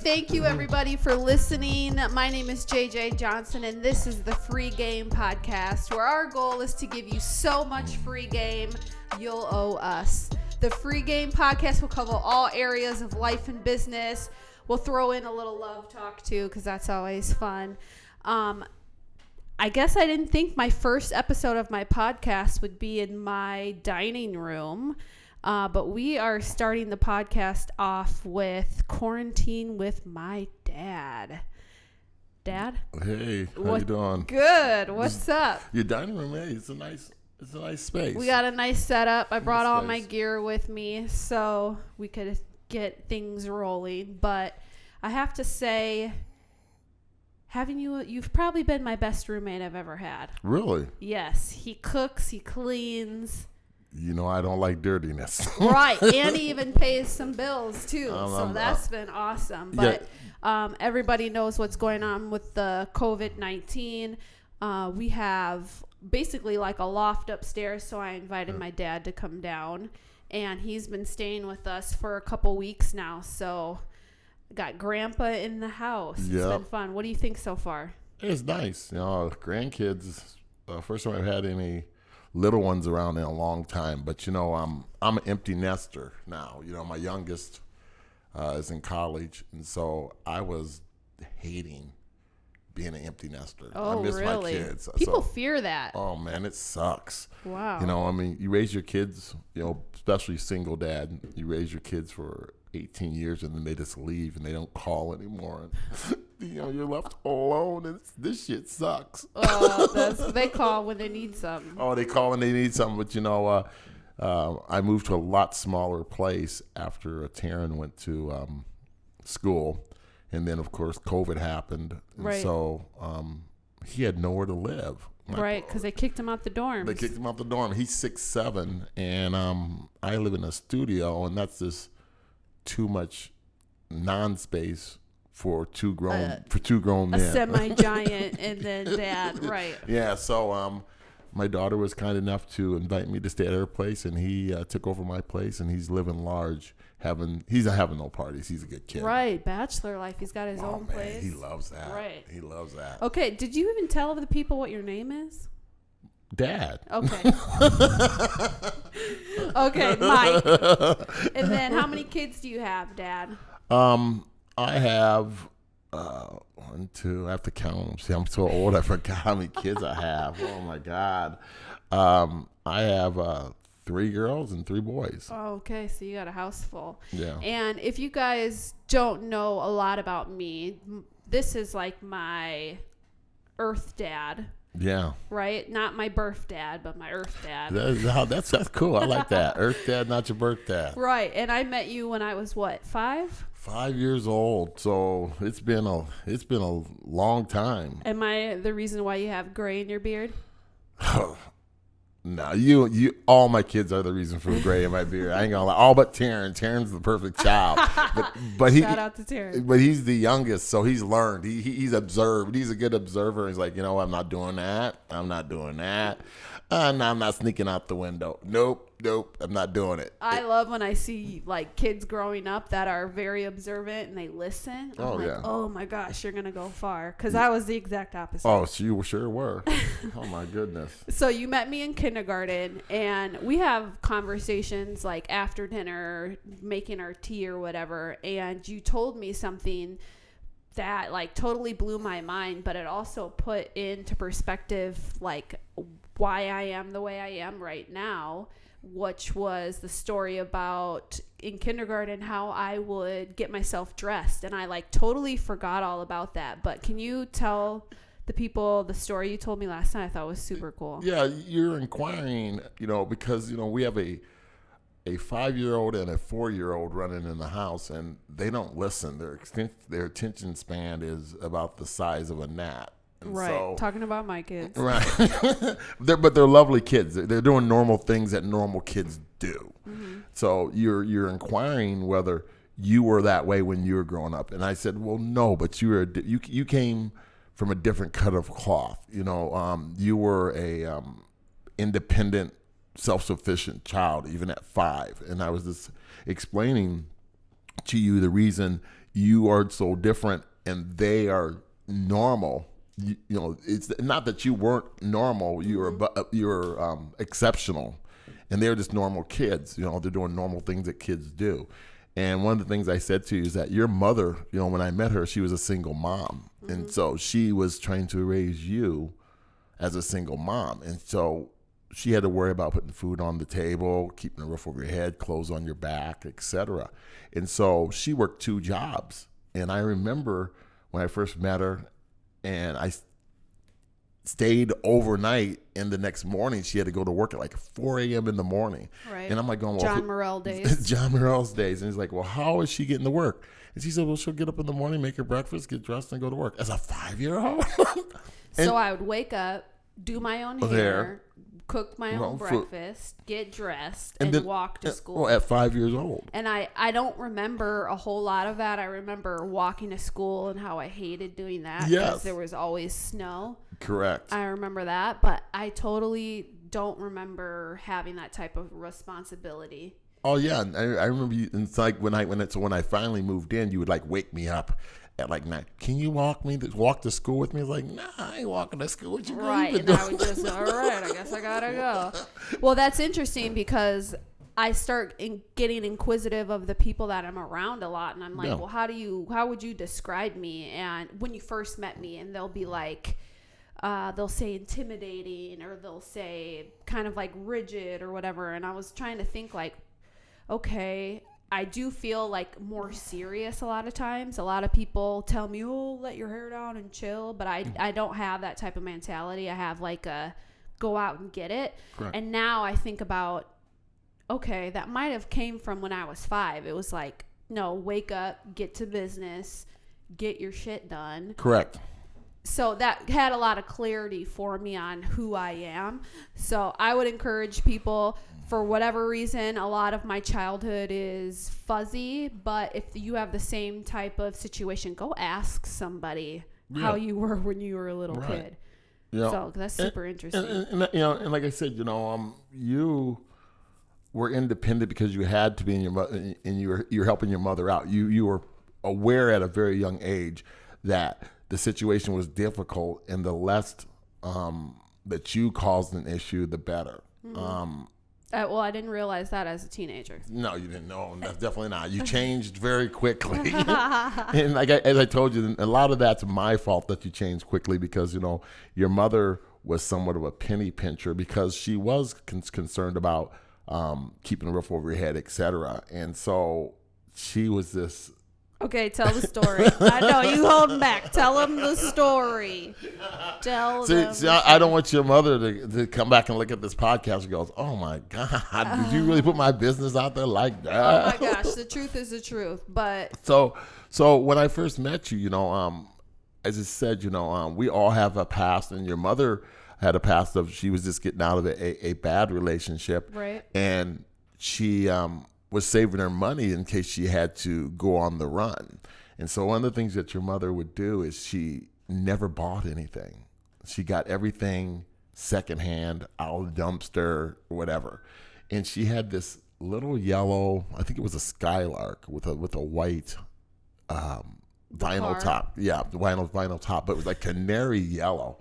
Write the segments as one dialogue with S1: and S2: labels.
S1: Thank you, everybody, for listening. My name is JJ Johnson, and this is the Free Game Podcast, where our goal is to give you so much free game, you'll owe us. The Free Game Podcast will cover all areas of life and business. We'll throw in a little love talk, too, because that's always fun. I guess I didn't think my first episode of my podcast would be in my dining room. But we are starting the podcast off with Quarantine with my dad. Dad?
S2: Hey, how you doing?
S1: Good. What's up?
S2: Your dining room, hey, it's a nice space.
S1: We got a nice setup. I brought all my gear with me so we could get things rolling. But I have to say, you've probably been my best roommate I've ever had.
S2: Really?
S1: Yes. He cooks, he cleans.
S2: You know I don't like dirtiness.
S1: Right, and he even pays some bills too, so that's been awesome. But everybody knows what's going on with the COVID-19. We have basically like a loft upstairs, so I invited my dad to come down, and he's been staying with us for a couple weeks now. So got Grandpa in the house. It's been fun. What do you think so far?
S2: It's nice. You know, grandkids. First time I've had any little ones around in a long time, but you know, I'm an empty nester now. You know, my youngest is in college, and so I was hating being an empty nester.
S1: Oh,
S2: I miss
S1: really?
S2: my kids.
S1: People fear that.
S2: Oh man, it sucks.
S1: Wow.
S2: You know, I mean, you raise your kids, you know, especially single dad, you raise your kids for 18 years and then they just leave and they don't call anymore. You know, you're left alone, and this shit sucks.
S1: They call when they need something.
S2: Oh, they call when they need something. But, you know, I moved to a lot smaller place after Taryn went to school. And then, of course, COVID happened. And
S1: right.
S2: So he had nowhere to live.
S1: Right, because they kicked him out the dorm.
S2: They kicked him out the dorm. He's 6'7", and I live in a studio, and that's just too much non-space for two grown men.
S1: A semi-giant and then dad, right.
S2: Yeah, so my daughter was kind enough to invite me to stay at her place, and he took over my place, and he's living large. He's not having no parties. He's a good kid.
S1: Right, bachelor life. He's got his own place.
S2: He loves that.
S1: Right.
S2: He loves that.
S1: Okay, did you even tell the people what your name is?
S2: Dad.
S1: Okay. Okay, Mike. And then how many kids do you have, Dad?
S2: I have one, two. I have to count them. See, I'm so old. I forgot how many kids I have. Oh my God. I have 3 girls and 3 boys.
S1: Oh, okay. So you got a house full.
S2: Yeah.
S1: And if you guys don't know a lot about me, this is like my Earth dad.
S2: Yeah.
S1: Right? Not my birth dad, but my Earth dad.
S2: That's cool. I like that. Earth dad, not your birth dad.
S1: Right. And I met you when I was what, 5?
S2: 5 years old. So it's been a long time.
S1: Am I the reason why you have gray in your beard?
S2: No, you all my kids are the reason for the gray in my beard. I ain't gonna lie. All but Taryn. Taryn's the perfect child. But
S1: Shout out to Taryn.
S2: But he's the youngest, so he's learned. He's observed. He's a good observer. He's like, you know, I'm not doing that. I'm not doing that. No, I'm not sneaking out the window. Nope. I'm not doing it.
S1: I love when I see like kids growing up that are very observant and they listen. I'm like, oh my gosh, you're gonna go far. Because I was the exact opposite.
S2: Oh, so you sure were. Oh my goodness.
S1: So you met me in kindergarten, and we have conversations like after dinner, making our tea or whatever. And you told me something that like totally blew my mind, but it also put into perspective like why I am the way I am right now, which was the story about in kindergarten how I would get myself dressed, and I like totally forgot all about that. But can you tell the people the story you told me last night? I thought was super cool.
S2: Yeah, you're inquiring, you know, because you know we have a 5-year-old and a 4-year-old running in the house, and they don't listen. Their attention span is about the size of a gnat. And
S1: right.
S2: So,
S1: talking about my kids.
S2: Right. But they're lovely kids. They're doing normal things that normal kids do.
S1: Mm-hmm.
S2: So you're inquiring whether you were that way when you were growing up. And I said, well, no, but you came from a different cut of cloth. You were a independent, self-sufficient child, even at 5. And I was just explaining to you the reason you are so different and they are normal. It's not that you weren't normal. You were exceptional, and they're just normal kids. They're doing normal things that kids do. And one of the things I said to you is that your mother, when I met her, she was a single mom, and so she was trying to raise you as a single mom, and so she had to worry about putting food on the table, keeping a roof over your head, clothes on your back, etc. And so she worked 2 jobs. And I remember when I first met her, and I stayed overnight, and the next morning she had to go to work at like 4 a.m. in the morning.
S1: Right.
S2: And I'm like going, well,
S1: John Morrell days.
S2: John Morrell's days. And he's like, well, how is she getting to work? And she said, well, she'll get up in the morning, make her breakfast, get dressed, and go to work. As a 5-year-old.
S1: So I would wake up, do my own hair, cook my own
S2: food.
S1: breakfast, get dressed, and then walk to school.
S2: Well, at 5 years old.
S1: And I don't remember a whole lot of that. I remember walking to school and how I hated doing that because there was always snow.
S2: Correct.
S1: I remember that, but I totally don't remember having that type of responsibility.
S2: Oh yeah, and I remember you. It's like when I finally moved in, you would like wake me up at like 9. Can you walk to school with me? I was like, nah, I ain't walking to school with you.
S1: Right, and I would just, all right, I guess I gotta go. Well, that's interesting because I start getting inquisitive of the people that I'm around a lot, and I'm like, well, how would you describe me? And when you first met me, and they'll be like, they'll say intimidating, or they'll say kind of like rigid or whatever. And I was trying to think like, okay, I do feel like more serious a lot of times. A lot of people tell me, oh, let your hair down and chill. But I don't have that type of mentality. I have like a go out and get it. Correct. And now I think about, okay, that might have came from when I was 5. It was like, no, wake up, get to business, get your shit done.
S2: Correct.
S1: So that had a lot of clarity for me on who I am. So I would encourage people, for whatever reason, a lot of my childhood is fuzzy, but if you have the same type of situation, go ask somebody how you were when you were a little kid. So that's super interesting.
S2: And like I said, you were independent because you had to be, and you're helping your mother out. You were aware at a very young age that the situation was difficult, and the less that you caused an issue, the better.
S1: Mm-hmm. Well, I didn't realize that as a teenager.
S2: No, you didn't know. That's definitely not. You changed very quickly. And as I told you, a lot of that's my fault that you changed quickly because, your mother was somewhat of a penny pincher because she was concerned about keeping a roof over your head, etc. And so she was this. Okay,
S1: tell the story. I know you holding back. Tell them the story. See,
S2: I don't want your mother to come back and look at this podcast and goes, "Oh my God, did you really put my business out there like that?"
S1: Oh my gosh, the truth is the truth. But
S2: so when I first met you, as I said, we all have a past, and your mother had a past of she was just getting out of a bad relationship,
S1: right?
S2: And she was saving her money in case she had to go on the run. And so one of the things that your mother would do is she never bought anything. She got everything secondhand, out of the dumpster, whatever. And she had this little yellow, I think it was a Skylark with a white vinyl top. Yeah, vinyl top, but it was like canary yellow.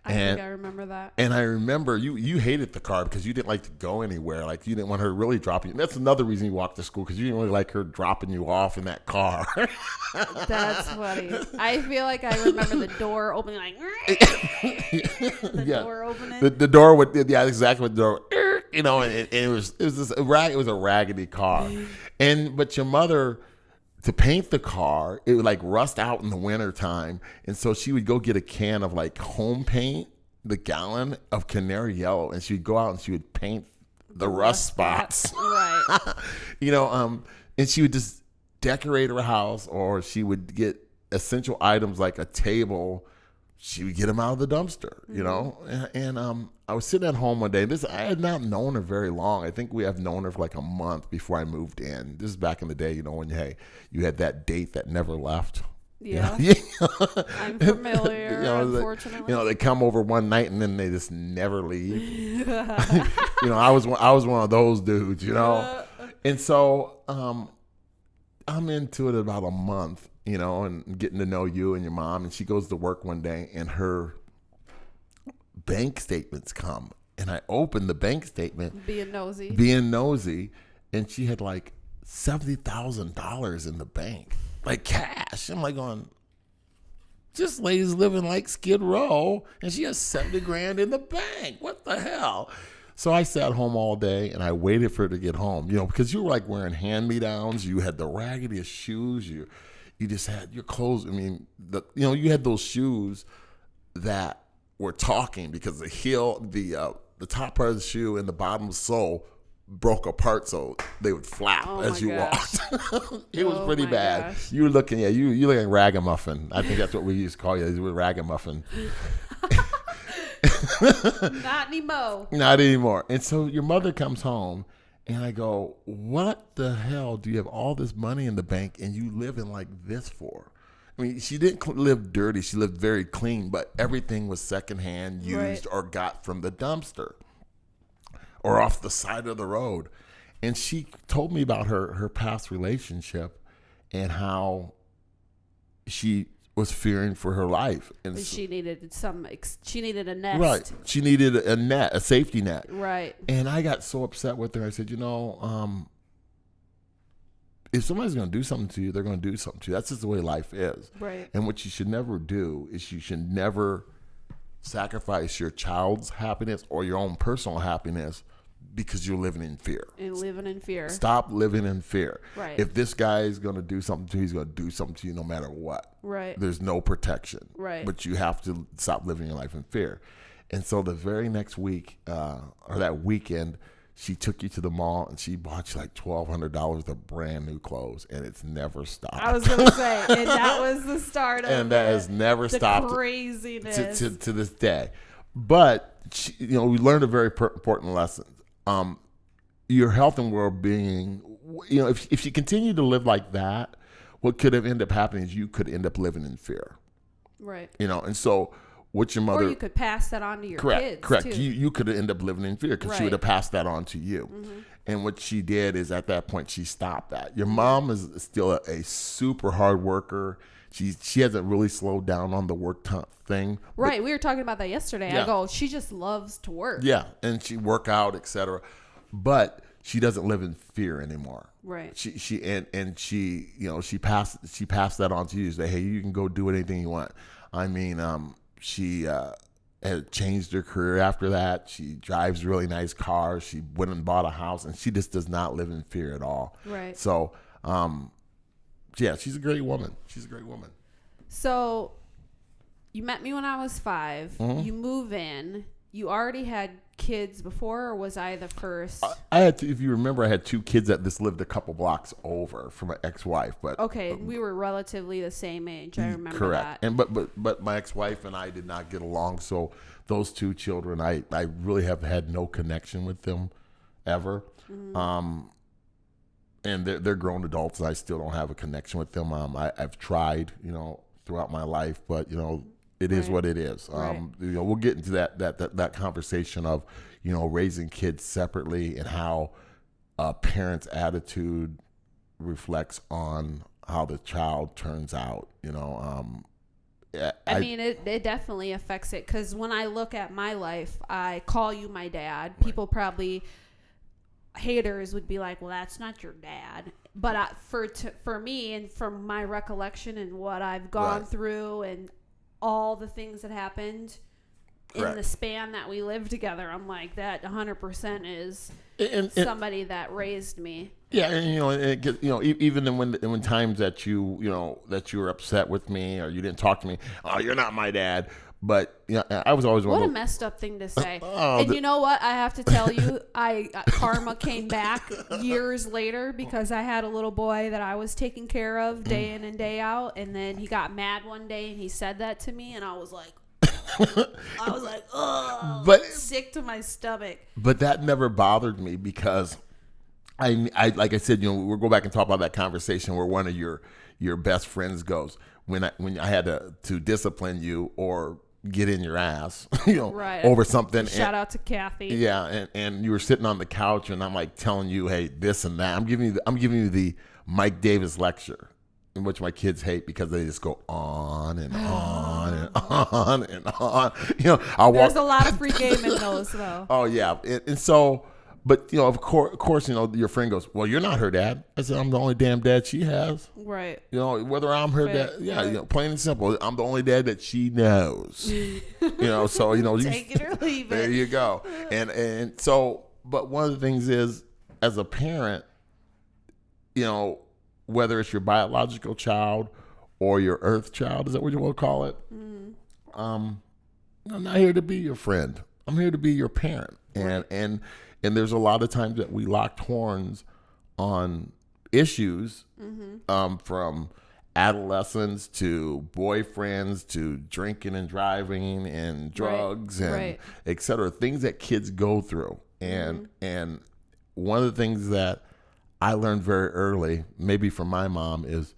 S1: I think I remember that.
S2: And I remember you hated the car because you didn't like to go anywhere. Like you didn't want her really dropping you. And that's another reason you walked to school, because you didn't really like her dropping you off in that car.
S1: That's funny. I feel like I remember the door opening, like door opening.
S2: The door would, exactly, the door. And it was a raggedy car. But your mother, to paint the car, it would like rust out in the winter time. And so she would go get a can of like home paint, the gallon of canary yellow, and she would go out and she would paint the rust spots.
S1: Right.
S2: And she would just decorate her house, or she would get essential items like a table she would get him out of the dumpster, you know? And I was sitting at home one day. I had not known her very long. I think we have known her for like a month before I moved in. This is back in the day, you know, when you had that date that never left.
S1: Yeah.
S2: You know?
S1: I'm familiar,
S2: you know,
S1: unfortunately.
S2: They come over one night and then they just never leave. You know, I was one of those dudes, you know? And so I'm into it about a month, you know, and getting to know you and your mom. And she goes to work one day and her bank statements come. And I open the bank statement. Being nosy. And she had like $70,000 in the bank. Like cash. I'm like going, this lady's living like Skid Row and she has 70 grand in the bank. What the hell? So I sat home all day and I waited for her to get home, you know, because you were like wearing hand-me-downs. You had the raggediest shoes. You just had your clothes. I mean, you had those shoes that were talking because the heel, the top part of the shoe and the bottom sole broke apart, so they would flap as you walked. It was pretty bad. Gosh. You were looking, you look like ragamuffin. I think that's what we used to call you. You were ragamuffin. Not anymore. And so your mother comes home, and I go, what the hell do you have all this money in the bank and you living like this for? I mean, she didn't live dirty. She lived very clean, but everything was secondhand, used, or got from the dumpster or off the side of the road. And she told me about her past relationship and how she was fearing for her life. And
S1: she needed a nest.
S2: Right. She needed a safety net.
S1: Right.
S2: And I got so upset with her. I said, if somebody's going to do something to you, they're going to do something to you. That's just the way life is.
S1: Right.
S2: And what you should never do is you should never sacrifice your child's happiness or your own personal happiness because you're living in fear. Stop living in fear.
S1: Right.
S2: If this guy is going to do something to you, he's going to do something to you no matter what.
S1: Right.
S2: There's no protection.
S1: Right.
S2: But you have to stop living your life in fear. And so the very next week, or that weekend, she took you to the mall and she bought you like $1,200 of brand new clothes, and it's never stopped.
S1: I was going to say, and that was the start of
S2: and that has never stopped.
S1: Craziness
S2: to this day. But we learned a very important lesson. Your health and well-being. If you continue to live like that, what could have ended up happening is you could end up living in fear.
S1: Right.
S2: And so. What your mother,
S1: or you could pass that on to your kids.
S2: Correct.
S1: Too.
S2: You could end up living in fear because she would have passed that on to you. Mm-hmm. And what she did is at that point she stopped that. Your mom is still a super hard worker. She hasn't really slowed down on the work thing.
S1: Right. We were talking about that yesterday. Yeah. I go, she just loves to work.
S2: Yeah, and she work out, etc. But she doesn't live in fear anymore.
S1: Right.
S2: She passed that on to you. Say, hey, you can go do anything you want. I mean, she had changed her career after that. She drives really nice cars. She went and bought a house, and she just does not live in fear at all.
S1: Right.
S2: So, she's a great woman.
S1: So, you met me when I was 5. Mm-hmm. You move in. You already had kids before, or was I the first?
S2: I had, if you remember, I had 2 kids that just lived a couple blocks over from my ex-wife. But
S1: okay, we were relatively the same age. I remember
S2: correct.
S1: that.
S2: And but my ex-wife and I did not get along. So those 2 children, I really have had no connection with them ever. Mm-hmm. And they're grown adults, and I still don't have a connection with them. I've tried, throughout my life, but it is what it is.
S1: Right.
S2: We'll get into that conversation of, raising kids separately and how a parent's attitude reflects on how the child turns out.
S1: I mean, it definitely affects it, because when I look at my life, I call you my dad. Right. People probably, haters would be like, well, that's not your dad. But for me, and from my recollection and what I've gone through and all the things that happened in the span that we lived together, I'm like, that 100% is somebody that raised me.
S2: Yeah, and even when times that that you were upset with me or you didn't talk to me, oh, you're not my dad. But I was always
S1: what a messed up thing to say. You know what? I have to tell you, karma came back years later, because I had a little boy that I was taking care of day in and day out, and then he got mad one day and he said that to me, and I was like, I was like, oh,
S2: But-
S1: sick to my stomach.
S2: But that never bothered me because I like I said, we'll go back and talk about that conversation where one of your best friends goes, when I had to discipline you or get in your ass,
S1: Right.
S2: over something.
S1: Shout out to Kathy.
S2: Yeah, and you were sitting on the couch, and I'm like telling you, hey, this and that. I'm giving you the Mike Davis lecture, in which my kids hate because they just go on and on and on and on.
S1: There's a lot of free game in those, though.
S2: Oh yeah, and so, but of course, your friend goes, well, you're not her dad. I said, I'm the only damn dad she has.
S1: Right.
S2: Whether I'm her dad, yeah,
S1: right.
S2: Plain and simple. I'm the only dad that she knows. So
S1: Take it or leave it.
S2: There you go. And so, but one of the things is, as a parent, whether it's your biological child or your earth child, is that what you want to call it? I'm not here to be your friend. I'm here to be your parent. And there's a lot of times that we locked horns on issues, from adolescence to boyfriends to drinking and driving and drugs and et cetera, things that kids go through. And one of the things that I learned very early, maybe from my mom, is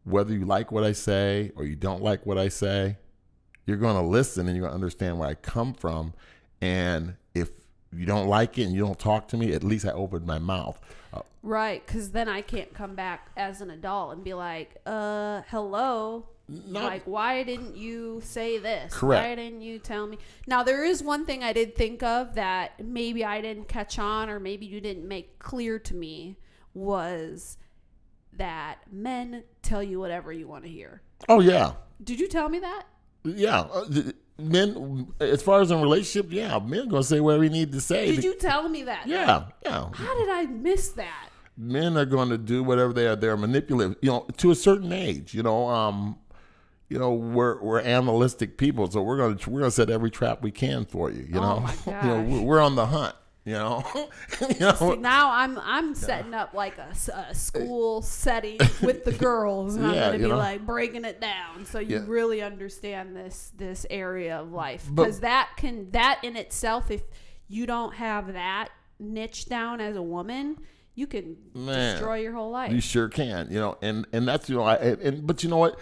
S2: whether you like what I say or you don't like what I say, you're going to listen and you're going to understand where I come from. And if you don't like it and you don't talk to me, at least I opened my mouth.
S1: Right, because then I can't come back as an adult and be like, hello. Like, why didn't you say this?
S2: Correct.
S1: Why didn't you tell me? Now, there is one thing I did think of that maybe I didn't catch on, or maybe you didn't make clear to me, was that men tell you whatever you want to hear.
S2: Oh, yeah.
S1: Did you tell me that?
S2: Yeah. Men, as far as in relationship, yeah, men going to say whatever he need to say.
S1: Did you tell me that?
S2: Yeah.
S1: How did I miss that?
S2: Men are going to do whatever they are. They're manipulative, to a certain age. We're animalistic people, so we're gonna set every trap we can for you.
S1: Oh my gosh.
S2: We're on the hunt.
S1: See, now I'm setting up like a school setting with the girls, and I'm gonna be like breaking it down so you really understand this area of life, because that in itself, if you don't have that niche down as a woman, you can destroy your whole life.
S2: You sure can, and that's but you know what?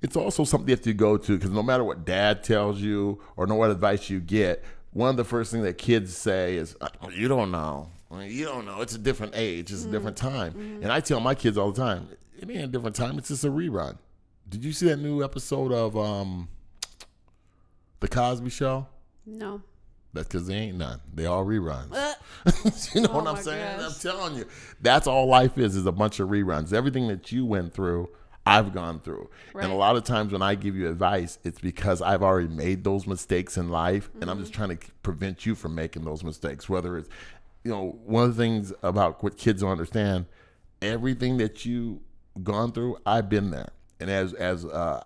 S2: It's also something you have to go to, because no matter what dad tells you or no what advice you get, one of the first things that kids say is, you don't know. You don't know. It's a different age. It's a different time. And I tell my kids all the time, it ain't a different time. It's just a rerun. Did you see that new episode of The Cosby Show?
S1: No.
S2: That's because they ain't none. They all reruns. You know what I'm saying?
S1: Gosh.
S2: I'm telling you. That's all life is a bunch of reruns. Everything that you went through, I've gone through. Right. And a lot of times when I give you advice, it's because I've already made those mistakes in life, and I'm just trying to prevent you from making those mistakes. Whether it's, one of the things about what kids don't understand, everything that you've gone through, I've been there. And as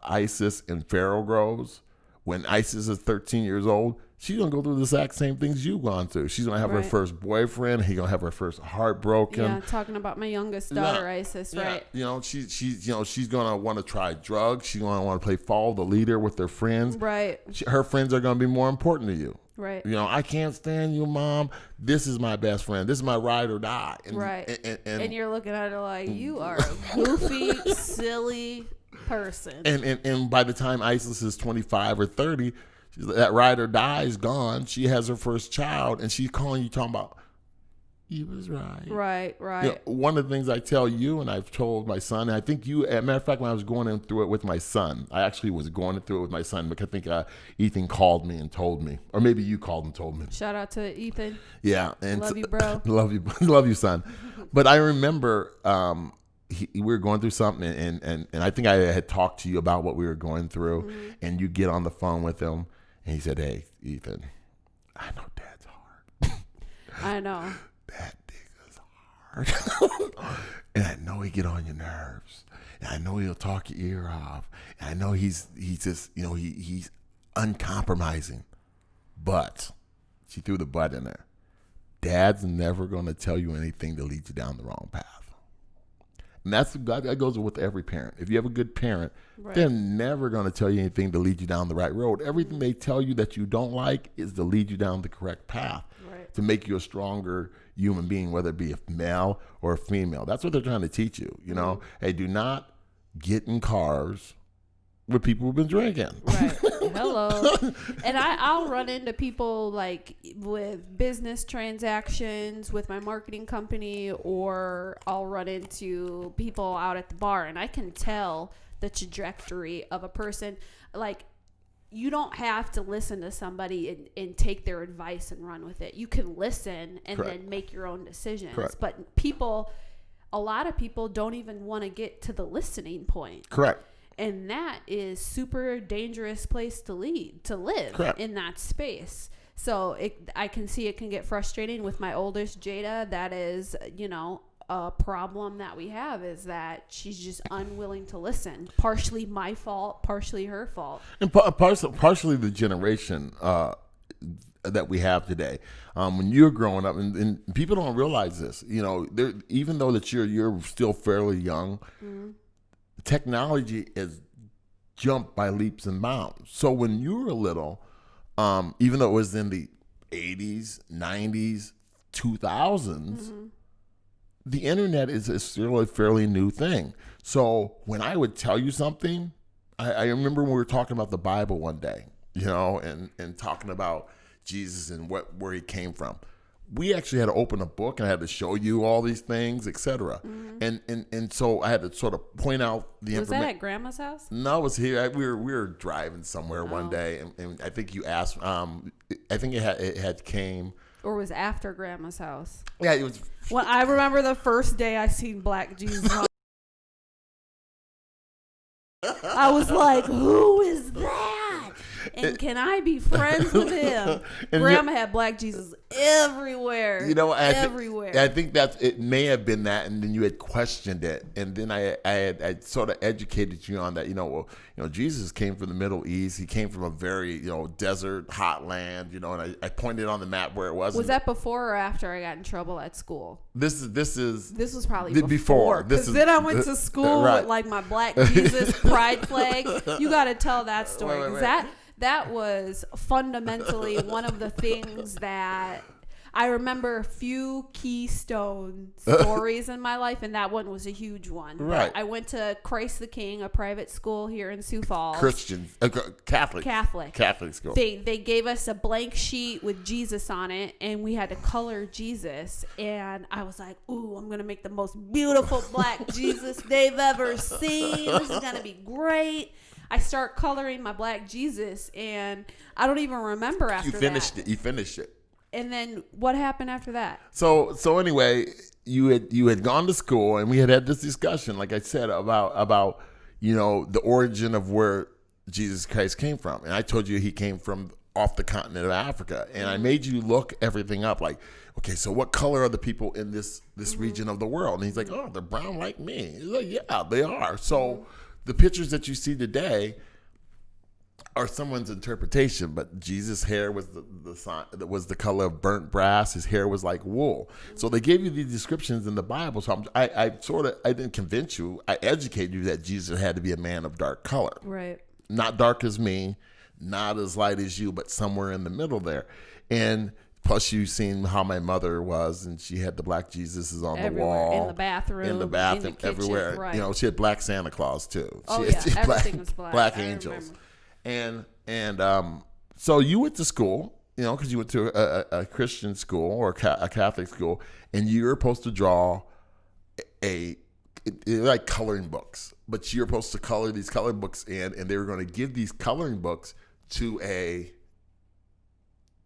S2: Isis in Pharaoh grows, when Isis is 13 years old, she's going to go through the exact same things you've gone through. She's going to have her first boyfriend. He's going to have her first heartbroken.
S1: Yeah, talking about my youngest daughter, Isis, right?
S2: She's going to want to try drugs. She's going to want to play follow the leader with their friends.
S1: Right.
S2: Her friends are going to be more important to you.
S1: Right.
S2: I can't stand you, Mom. This is my best friend. This is my ride or die.
S1: And you're looking at her like, you are a goofy, silly person.
S2: And by the time Isis is 25 or 30, that ride or die is gone. She has her first child, and she's calling you talking about, you was right. Right. One of the things I tell you, and I've told my son, and I think you, as a matter of fact, when I was going through it with my son, I actually was going through it with my son, because I think Ethan called me and told me, or maybe you called and told me.
S1: Shout out to Ethan.
S2: Yeah. And
S1: love you, bro.
S2: love you, son. But I remember we were going through something, and I think I had talked to you about what we were going through, and you get on the phone with him, and he said, hey, Ethan, I know Dad's hard.
S1: I know.
S2: That nigga's hard. And I know he get on your nerves. And I know he'll talk your ear off. And I know he's just, he's uncompromising. But she threw the butt in there. Dad's never going to tell you anything to lead you down the wrong path. And that goes with every parent. If you have a good parent,
S1: Right.
S2: they're never going to tell you anything to lead you down the right road. Everything they tell you that you don't like is to lead you down the correct path,
S1: Right.
S2: to make you a stronger human being, whether it be a male or a female. That's what they're trying to teach you. You know, hey, do not get in cars with people who've been drinking.
S1: Right. Hello. And I'll run into people like with business transactions with my marketing company, or I'll run into people out at the bar, and I can tell the trajectory of a person. Like, you don't have to listen to somebody and take their advice and run with it. You can listen and
S2: Correct.
S1: then make your own decisions.
S2: Correct.
S1: But a lot of people don't even want to get to the listening point.
S2: Correct.
S1: And that is super dangerous place to live
S2: Correct.
S1: in that space. So I can see it can get frustrating with my oldest, Jada. That is, a problem that we have, is that she's just unwilling to listen. Partially my fault, partially her fault.
S2: And partially the generation that we have today. When you're growing up, and people don't realize this, even though that you're still fairly young, technology has jumped by leaps and bounds. So when you were little, even though it was in the 80s, 90s, 2000s, the internet is still a fairly new thing. So when I would tell you something, I remember when we were talking about the Bible one day, and talking about Jesus and where he came from. We actually had to open a book, and I had to show you all these things, etc. And so I had to sort of point out the information.
S1: Was that at Grandma's house?
S2: No, it was here. We were driving somewhere one day, and I think you asked. I think it had came.
S1: Or was after Grandma's house?
S2: Yeah, it was.
S1: Well, I remember the first day I seen Black Jesus. I was like, who is that? And can I be friends with him? Grandma had Black Jesus everywhere.
S2: Everywhere. I think it may have been that, and then you had questioned it, and then I had sort of educated you on that. Jesus came from the Middle East. He came from a very desert, hot land. And I pointed on the map where it was.
S1: Was that before or after I got in trouble at school?
S2: This was
S1: probably
S2: before.
S1: Because then I went to school with like my Black Jesus pride flag. You got to tell that story, because that was fundamentally one of the things that I remember. A few keystone stories in my life, and that one was a huge one.
S2: Right.
S1: But I went to Christ the King, a private school here in Sioux Falls.
S2: Christian, Catholic school.
S1: They gave us a blank sheet with Jesus on it, and we had to color Jesus. And I was like, ooh, I'm going to make the most beautiful Black Jesus they've ever seen. This is going to be great. I start coloring my Black Jesus, and I don't even remember after that.
S2: You finished it.
S1: And then what happened after that?
S2: So anyway, you had gone to school, and we had this discussion, like I said, about the origin of where Jesus Christ came from. And I told you he came from off the continent of Africa. And I made you look everything up, like, okay, so what color are the people in this region of the world? And he's like, oh, they're brown like me. He's like, yeah, they are. So the pictures that you see today are someone's interpretation, but Jesus' hair was the color of burnt brass. His hair was like wool. So they gave you these descriptions in the Bible. So I didn't convince you. I educated you that Jesus had to be a man of dark color.
S1: Right.
S2: Not dark as me, not as light as you, but somewhere in the middle there. And plus, you've seen how my mother was, and she had the Black Jesuses on
S1: everywhere,
S2: the wall,
S1: in the bathroom,
S2: in the
S1: kitchen,
S2: everywhere.
S1: right.
S2: She had Black Santa Claus too.
S1: Oh,
S2: she had
S1: everything was black.
S2: Black
S1: I
S2: angels.
S1: remember.
S2: And so you went to school, because you went to a Christian school or a Catholic school, and you were supposed to draw like coloring books, but you're supposed to color these coloring books in, and they were going to give these coloring books to a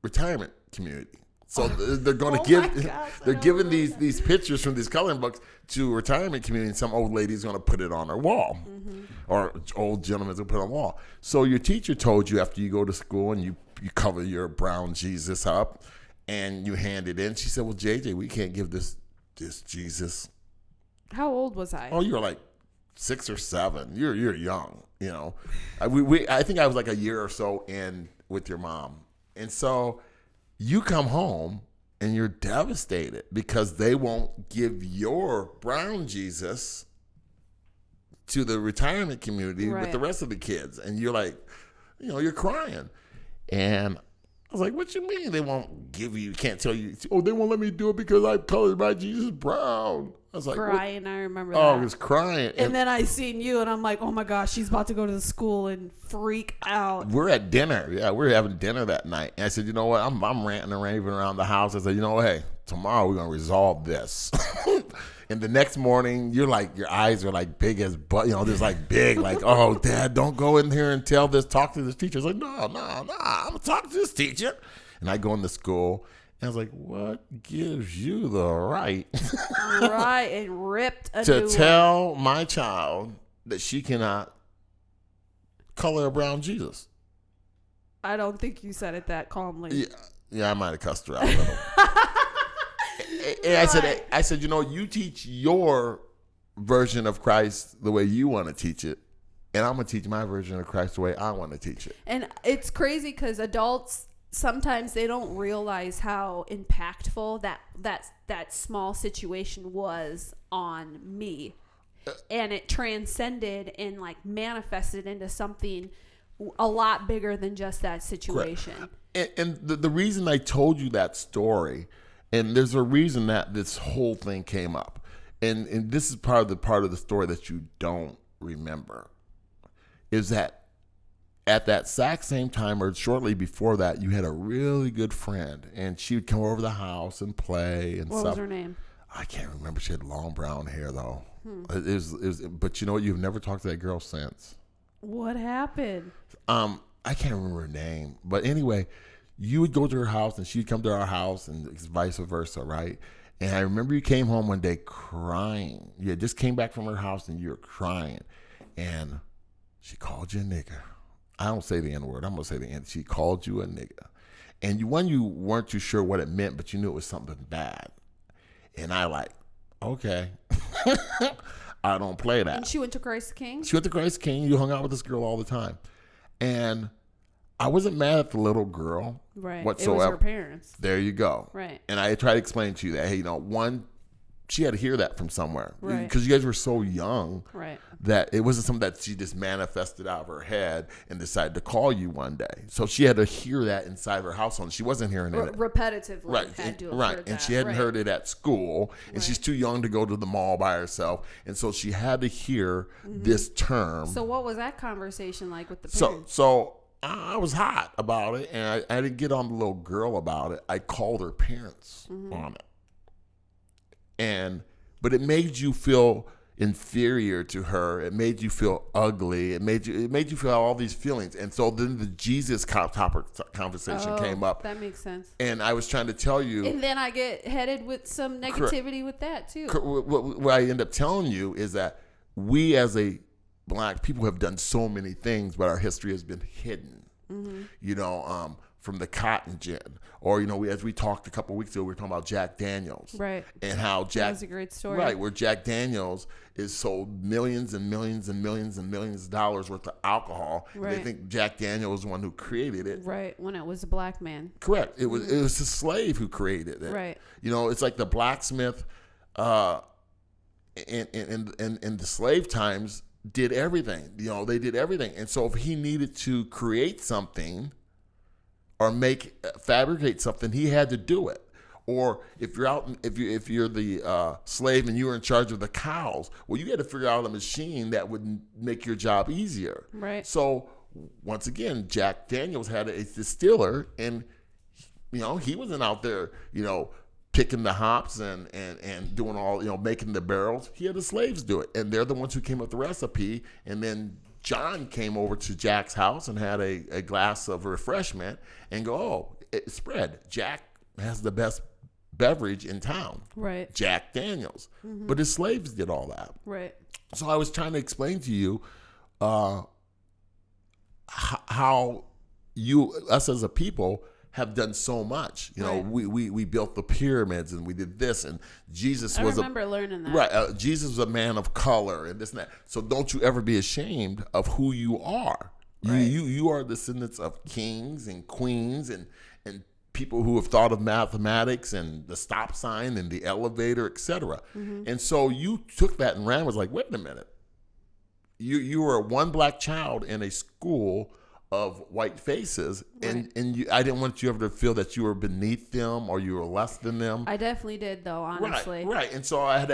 S2: retirement community. So they're going to they're giving these pictures from these coloring books to a retirement community, and some old lady's going to put it on her wall, or old gentleman's going to put it on the wall. So your teacher told you, after you go to school and you cover your brown Jesus up and you hand it in, she said, well, JJ, we can't give this Jesus.
S1: How old was I?
S2: Oh, you were like 6 or 7. You're young, I think I was like a year or so in with your mom. And so you come home and you're devastated because they won't give your brown Jesus to the retirement community with
S1: Right.
S2: the rest of the kids. And you're like, you're crying. And I was like, what you mean they won't give you, can't tell you? Oh, they won't let me do it because I'm colored by Jesus Brown. I was like,
S1: Crying, I remember
S2: oh,
S1: that.
S2: I was crying.
S1: And then I seen you, and I'm like, oh my gosh, she's about to go to the school and freak out.
S2: We're at dinner. Yeah, we were having dinner that night. And I said, you know what? I'm ranting and raving around the house. I said, you know what? Hey, tomorrow we're going to resolve this. And the next morning, you're like, your eyes are like big as butt, just like big, like, oh, Dad, don't go in here and talk to this teacher. It's like, no, I'm going to talk to this teacher. And I go into school, and I was like, what gives you the right
S1: Right, and ripped a
S2: to
S1: new
S2: tell my child that she cannot color a brown Jesus?
S1: I don't think you said it that calmly.
S2: Yeah, I might have cussed her out a little. And I said, you teach your version of Christ the way you want to teach it, and I'm going to teach my version of Christ the way I want to teach it.
S1: And it's crazy because adults, sometimes they don't realize how impactful that small situation was on me. And it transcended and like manifested into something a lot bigger than just that situation.
S2: And the reason I told you that story, and there's a reason that this whole thing came up, and this is part of the story that you don't remember, is that at that exact same time or shortly before that, you had a really good friend, and she would come over to the house and play and stuff.
S1: What was her name?
S2: I can't remember. She had long brown hair though. It was, but you know what? You've never talked to that girl since.
S1: What happened?
S2: I can't remember her name, but anyway, you would go to her house and she'd come to our house and vice versa, right? And I remember you came home one day crying. You had just came back from her house and you were crying, and she called you a nigger. I don't say the N word. I'm gonna say the N. She called you a nigger, and you weren't too sure what it meant, but you knew it was something bad. And I like, okay, I don't play that.
S1: And she went to Christ the King?
S2: She went to Christ the King. You hung out with this girl all the time, and I wasn't mad at the little girl,
S1: right?
S2: Whatsoever.
S1: It was her parents.
S2: There you go.
S1: Right.
S2: And I tried to explain to you that, hey, one, she had to hear that from somewhere,
S1: right?
S2: Because you guys were so young,
S1: right?
S2: That it wasn't something that she just manifested out of her head and decided to call you one day. So she had to hear that inside her household. She wasn't hearing it
S1: repetitively,
S2: right?
S1: Had to have
S2: right,
S1: heard
S2: and
S1: that.
S2: she hadn't
S1: right.
S2: heard it at school, and she's too young to go to the mall by herself, and so she had to hear this term.
S1: So what was that conversation like with the parents?
S2: So I was hot about it, and I didn't get on the little girl about it. I called her parents on it, but it made you feel inferior to her. It made you feel ugly. It made you feel all these feelings. And so then the Jesus conversation came up.
S1: That makes sense.
S2: And I was trying to tell you.
S1: And then I get headed with some negativity with that too.
S2: What I end up telling you is that we as a Black people have done so many things, but our history has been hidden. From the cotton gin, or as we talked a couple of weeks ago, we were talking about Jack Daniels,
S1: right?
S2: And how
S1: that's a great story,
S2: right? Where Jack Daniels is sold millions and millions and millions and millions of dollars worth of alcohol.
S1: Right.
S2: They think Jack Daniels was the one who created it,
S1: right? When it was a Black man,
S2: correct? It was a slave who created it,
S1: right?
S2: It's like the blacksmith, in the slave times did everything. They did everything, and so if he needed to create something or fabricate something, he had to do it. Or if you're the slave and you were in charge of the cows, well, you had to figure out a machine that would make your job easier.
S1: Right.
S2: So once again, Jack Daniels had a distiller, and he wasn't out there picking the hops and doing all making the barrels. He had the slaves do it, and they're the ones who came up with the recipe. And then John came over to Jack's house and had a glass of refreshment and go, oh, it's spread. Jack has the best beverage in town.
S1: Right.
S2: Jack Daniels. Mm-hmm. But his slaves did all that.
S1: Right.
S2: So I was trying to explain to you how us as a people have done so much.
S1: Right.
S2: We built the pyramids and we did this, and Jesus
S1: I
S2: was
S1: remember learning that.
S2: Right. Jesus was a man of color and this and that. So don't you ever be ashamed of who you are. Right. You are descendants of kings and queens and people who have thought of mathematics and the stop sign and the elevator, etc. Mm-hmm. And so you took that and ran, was like, wait a minute. you were one black child in a school of white faces, and I didn't want you ever to feel that you were beneath them or you were less than them.
S1: I definitely did, though, honestly.
S2: Right. And so I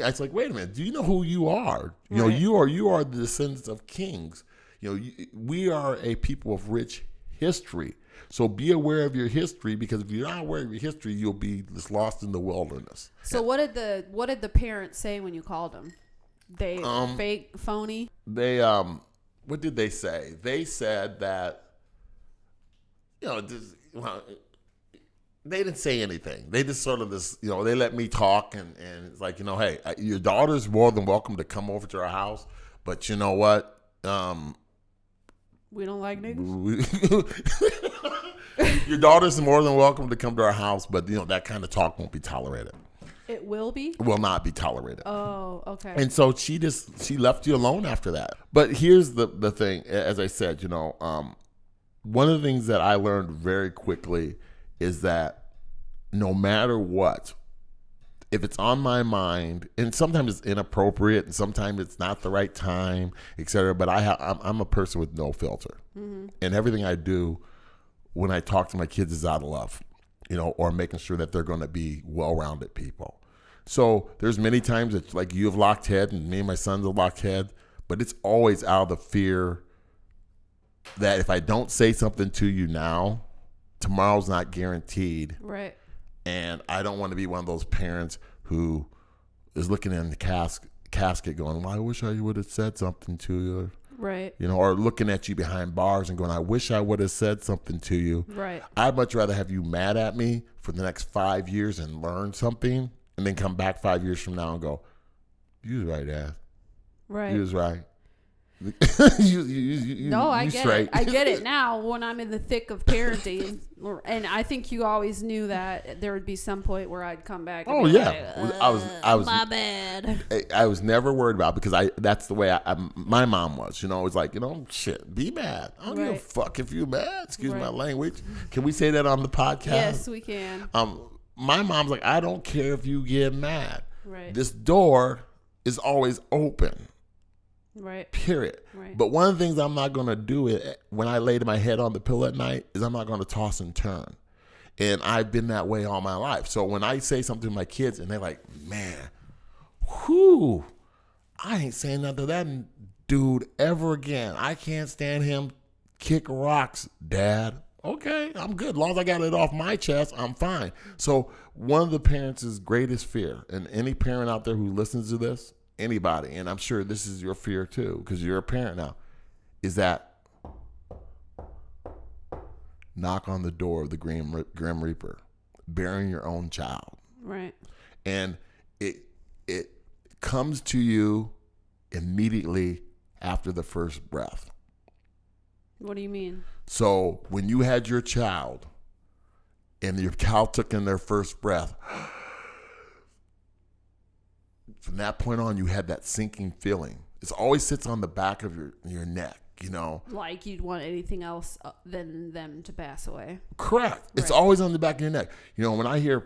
S2: was like, wait a minute, do you know who you are? You know, you are the descendants of kings. You know, we are a people of rich history. So be aware of your history, because if you're not aware of your history, you'll be just lost in the wilderness.
S1: So what did the parents say when you called them? They fake, phony?
S2: They what did they say? They said that, you know, they didn't say anything. They just sort of they let me talk, and it's like, you know, hey, your daughter's more than welcome to come over to our house, but you know what?
S1: We don't like niggas.
S2: Your daughter's more than welcome to come to our house, but you know, that kind of talk won't be tolerated.
S1: It will be?
S2: Will not be tolerated.
S1: Oh, okay.
S2: And so she left you alone after that. But here's the thing, as I said, you know, one of the things that I learned very quickly is that no matter what, if it's on my mind, and sometimes it's inappropriate, and sometimes it's not the right time, etc. But I'm a person with no filter, and everything I do when I talk to my kids is out of love, you know, or making sure that they're going to be well-rounded people. So there's many times that, like, you have locked head, and me and my sons have locked head, but it's always out of the fear that if I don't say something to you now, tomorrow's not guaranteed.
S1: Right.
S2: And I don't want to be one of those parents who is looking in the casket going, well, I wish I would have said something to you.
S1: Right.
S2: You know, or looking at you behind bars and going, I wish I would have said something to you.
S1: Right.
S2: I'd much rather have you mad at me for the next 5 years and learn something, and then come back 5 years from now and go, you was right, Dad.
S1: Right.
S2: You was right.
S1: I get it. I get it now when I'm in the thick of parenting, and I think you always knew that there would be some point where I'd come back. And be like,
S2: I was
S1: my bad.
S2: I was never worried about it, because that's the way my mom was. You know, it was like, you know, shit, be mad. I don't give a fuck if you're mad. Excuse my language. Can we say that on the podcast?
S1: Yes, we can.
S2: My mom's like, I don't care if you get mad.
S1: Right.
S2: This door is always open.
S1: Right.
S2: Period.
S1: Right.
S2: But one of the things I'm not going to do when I lay my head on the pillow at night is I'm not going to toss and turn. And I've been that way all my life. So when I say something to my kids and they're like, man, whoo, I ain't saying nothing to that dude ever again. I can't stand him. Kick rocks, Dad. Okay, I'm good. As long as I got it off my chest, I'm fine. So one of the parents' greatest fear, and any parent out there who listens to this, anybody, and I'm sure this is your fear too, because you're a parent now, is that knock on the door of the Grim Reaper, bearing your own child.
S1: Right.
S2: And it comes to you immediately after the first breath.
S1: What do you mean?
S2: So when you had your child and your child took in their first breath, from that point on, you had that sinking feeling. It always sits on the back of your neck, you know. Like
S1: you'd want anything else than them to pass away.
S2: Correct. Right. It's always on the back of your neck. You know, when I hear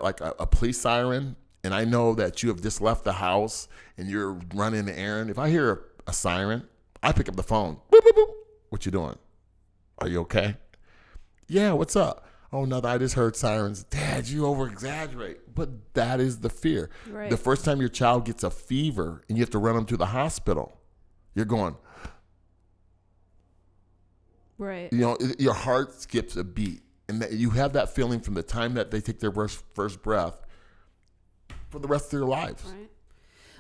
S2: like a police siren, and I know that you have just left the house and you're running an errand, if I hear a siren, I pick up the phone. Boop, boop, boop. What you doing? Are you okay? Yeah, what's up? Oh, no, I just heard sirens. Dad, you over-exaggerate. But that is the fear. Right. The first time your child gets a fever and you have to run them to the hospital, you're going,
S1: right.
S2: You know, your heart skips a beat. And that you have that feeling from the time that they take their first breath for the rest of their lives.
S1: Right.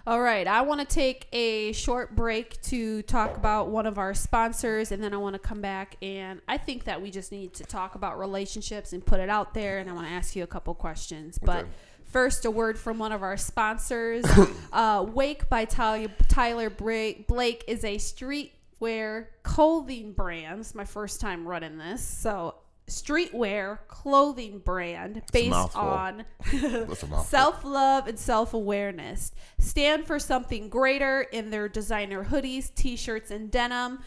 S1: All right. I want to take a short break to talk about one of our sponsors, and then I want to come back, and I think that we just need to talk about relationships and put it out there, and I want to ask you a couple questions. Okay. But first, a word from one of our sponsors. Wake by Tyler Blake is a streetwear clothing brand. It's my first time running this, so streetwear clothing brand based on self-love and self-awareness. Stand for something greater in their designer hoodies, t-shirts, and denim.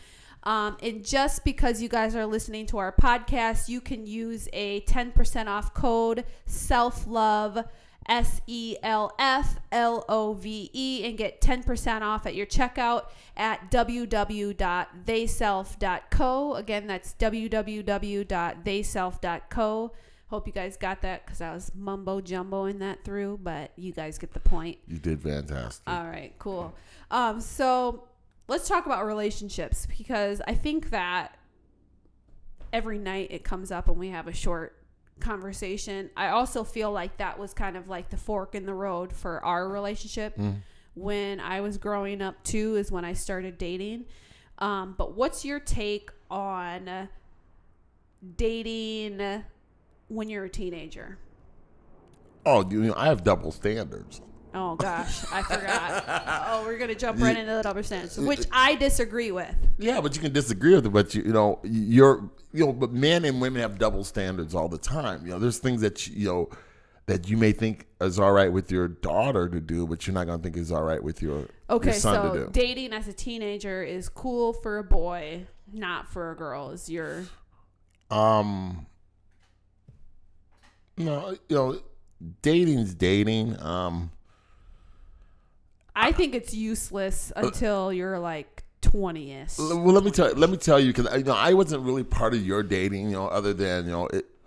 S1: And just because you guys are listening to our podcast, you can use a 10% off code self-love SELFLOVE, and get 10% off at your checkout at www.theyself.co. Again, that's www.theyself.co. Hope you guys got that, because I was mumbo jumboing that through, but you guys get the point.
S2: You did fantastic.
S1: All right, cool. So let's talk about relationships, because I think that every night it comes up and we have a short conversation. I also feel like that was kind of like the fork in the road for our relationship. When I was growing up too is when I started dating. But what's your take on dating when you're a teenager?
S2: Oh, I have double standards.
S1: Oh gosh, I forgot. We're gonna jump right into the double standards, which I disagree with.
S2: Yeah, but you can disagree with it. But but men and women have double standards all the time. There's things that that you may think is all right with your daughter to do, but you're not gonna think is all right with your son to do.
S1: Dating as a teenager is cool for a boy, not for a girl. Is your
S2: no, dating's dating.
S1: I think it's useless until you're like 20ish.
S2: Well, let me tell you, because I wasn't really part of your dating, other than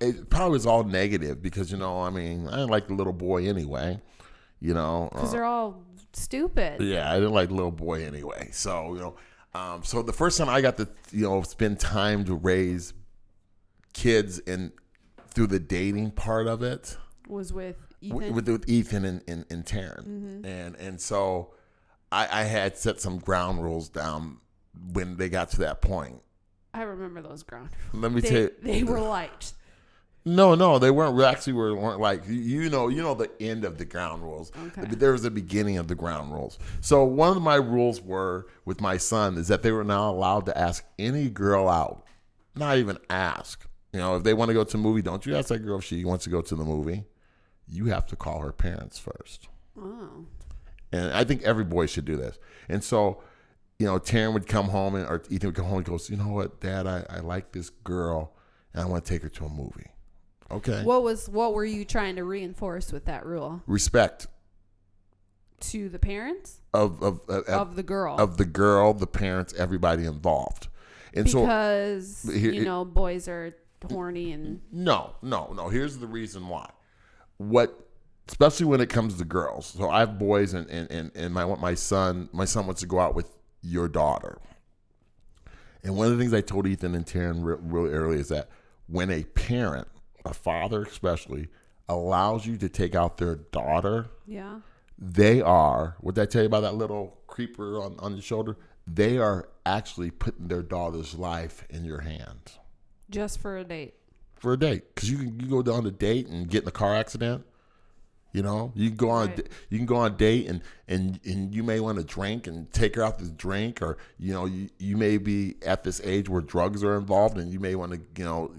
S2: it probably was all negative, because I didn't like the little boy anyway,
S1: because they're all stupid.
S2: Yeah, I didn't like the little boy anyway. So so the first time I got to spend time to raise kids and through the dating part of it
S1: was with Ethan?
S2: With Ethan and Taryn. And so I had set some ground rules down when they got to that point.
S1: I remember those ground
S2: rules. Let me tell you.
S1: They were light.
S2: No, they weren't. Weren't like, the end of the ground rules.
S1: Okay.
S2: But there was the beginning of the ground rules. So one of my rules were with my son is that they were not allowed to ask any girl out. Not even ask. If they want to go to a movie, don't you ask that girl if she wants to go to the movie. You have to call her parents first.
S1: Oh.
S2: And I think every boy should do this. And so, Taryn would come home or Ethan would come home and goes, you know what, Dad, I like this girl and I want to take her to a movie. Okay.
S1: What were you trying to reinforce with that rule?
S2: Respect.
S1: To the parents?
S2: Of
S1: the girl.
S2: Of the girl, the parents, everybody involved. And
S1: because, boys are horny and...
S2: No. Here's the reason why. Especially when it comes to girls. So I have boys, and my son wants to go out with your daughter. And one of the things I told Ethan and Taryn really early is that when a parent, a father especially, allows you to take out their daughter,
S1: yeah,
S2: they are, what did I tell you about that little creeper on the shoulder? They are actually putting their daughter's life in your hands.
S1: Just for a date.
S2: For a date, because you go down a date and get in a car accident. You can go on a date and you may want to drink and take her out to drink, or you may be at this age where drugs are involved and you may want to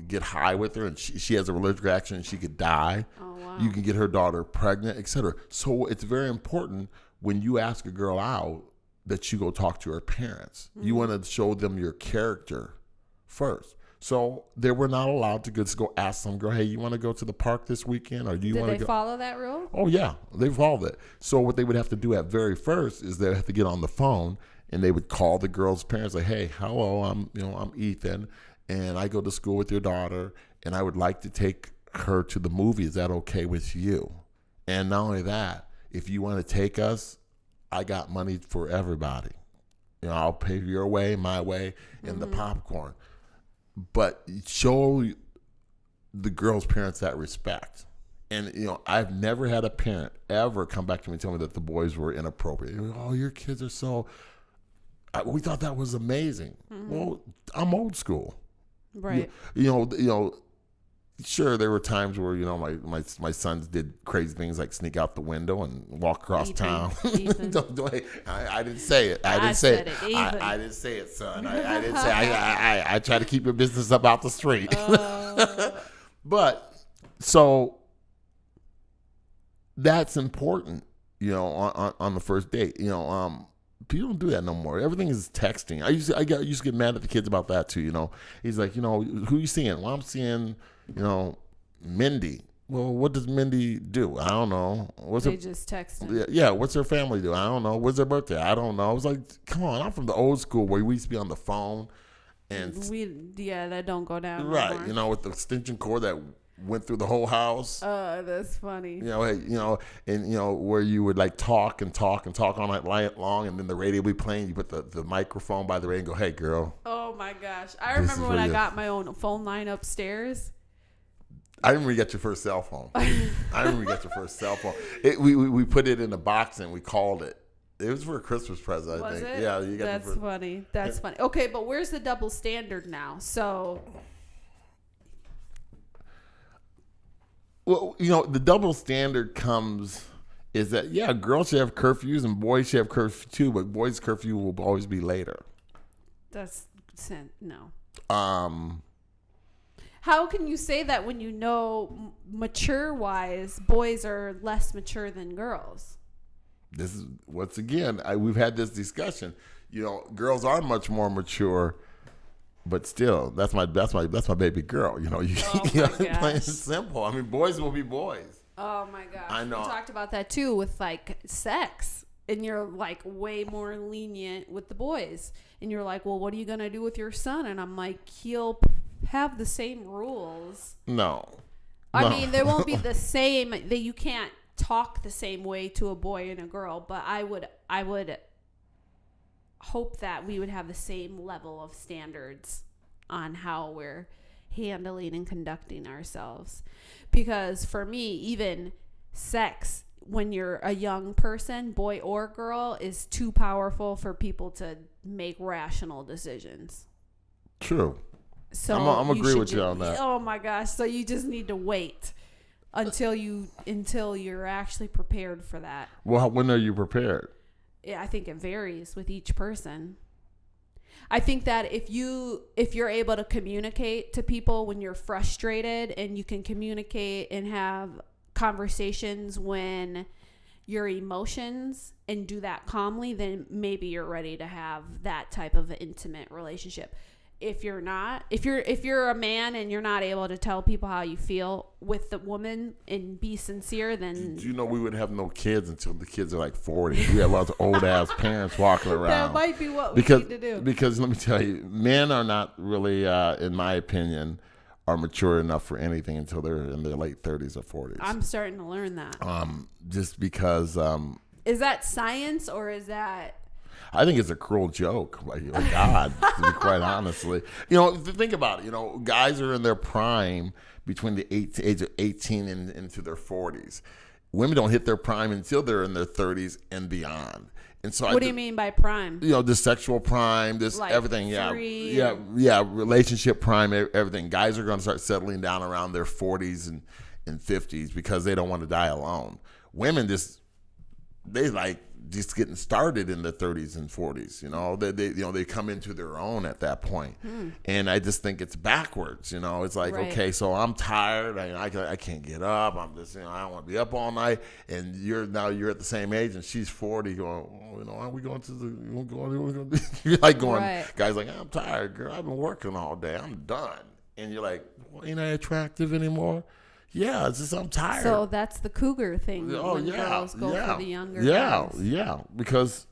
S2: get high with her and she has a allergic reaction and she could die.
S1: Oh wow!
S2: You can get her daughter pregnant, etc. So it's very important when you ask a girl out that you go talk to her parents. Mm-hmm. You want to show them your character first. So they were not allowed to just go ask some girl, hey, you want to go to the park this weekend? Or do you want to go?
S1: Did they follow that rule?
S2: Oh, yeah. They followed it. So what they would have to do at very first is they would have to get on the phone and they would call the girl's parents like, hey, hello, I'm Ethan, and I go to school with your daughter, and I would like to take her to the movie. Is that okay with you? And not only that, if you want to take us, I got money for everybody. I'll pay your way, my way, and the popcorn. But show the girl's parents that respect. And, I've never had a parent ever come back to me and tell me that the boys were inappropriate. Oh, your kids are so... we thought that was amazing. Mm-hmm. Well, I'm old school.
S1: Right.
S2: Sure, there were times where, my sons did crazy things like sneak out the window and walk across town. I didn't say it. I didn't say it. I didn't say it, son. I didn't say I try to keep your business up out the street. But, so, that's important, on the first date. People don't do that no more. Everything is texting. I used to get mad at the kids about that too. He's like, who are you seeing? Well, I'm seeing, Mindy. Well, what does Mindy do? I don't know.
S1: They just text him.
S2: Yeah, what's her family do? I don't know. What's their birthday? I don't know. I was like, come on, I'm from the old school where we used to be on the phone. And
S1: that don't go down
S2: right,
S1: anymore.
S2: with the extension cord that went through the whole house.
S1: That's funny.
S2: Where you would like talk all night long, and then the radio would be playing. You put the microphone by the radio and go, "Hey, girl."
S1: Oh my gosh, I remember when I got my own phone line upstairs.
S2: I remember you got your first cell phone. We put it in a box and we called it. It was for a Christmas present, I think.
S1: It?
S2: Yeah, you got.
S1: That's funny. That's funny. Okay, but where's the double standard now? So.
S2: Well, the double standard is that, girls should have curfews and boys should have curfew too, but boys' curfew will always be later.
S1: No. How can you say that when mature-wise, boys are less mature than girls?
S2: This is, once again, we've had this discussion. Girls are much more mature. But still, that's my baby girl. Plain and simple. I mean, boys will be boys.
S1: Oh my gosh,
S2: I know.
S1: We talked about that too with like sex, and you're like way more lenient with the boys, and you're like, well, what are you gonna do with your son? And I'm like, he'll have the same rules.
S2: No.
S1: I mean, there won't be the same. That you can't talk the same way to a boy and a girl, but I would hope that we would have the same level of standards on how we're handling and conducting ourselves. Because for me, even sex, when you're a young person, boy or girl, is too powerful for people to make rational decisions.
S2: True.
S1: So
S2: I'm agree with you on that.
S1: Oh my gosh. So you just need to wait until you're actually prepared for that.
S2: Well, when are you prepared?
S1: Yeah, I think it varies with each person. I think that if you're able to communicate to people when you're frustrated, and you can communicate and have conversations when your emotions and do that calmly, then maybe you're ready to have that type of an intimate relationship. If you're not, if you're a man and you're not able to tell people how you feel with the woman and be sincere, then
S2: do you know we would have no kids until the kids are like 40? We have lots of old ass parents walking around.
S1: That might be what we need to do.
S2: Because let me tell you, men are not really, in my opinion, are mature enough for anything until they're in their late 30s or 40s.
S1: I'm starting to learn that.
S2: Just because.
S1: Is that science or is that?
S2: I think it's a cruel joke, like God, to be quite honestly. Think about it. Guys are in their prime between the age of 18 and into their 40s. Women don't hit their prime until they're in their 30s and beyond. And so,
S1: what do you mean by prime?
S2: The sexual prime, this like everything, relationship prime, everything. Guys are going to start settling down around their 40s and 50s because they don't want to die alone. Women just getting started in the 30s and 40s. They come into their own at that point. And I just think it's backwards. It's like, right. Okay, so I'm tired, I can't get up, I'm just I don't want to be up all night, and you're at the same age and she's 40 going, are we going to you're like going, right. Guys like, I'm tired, girl, I've been working all day, I'm done. And you're like, well, ain't I attractive anymore? Yeah, it's just I'm tired.
S1: So that's the cougar thing. Girls go for the younger guys.
S2: Yeah, because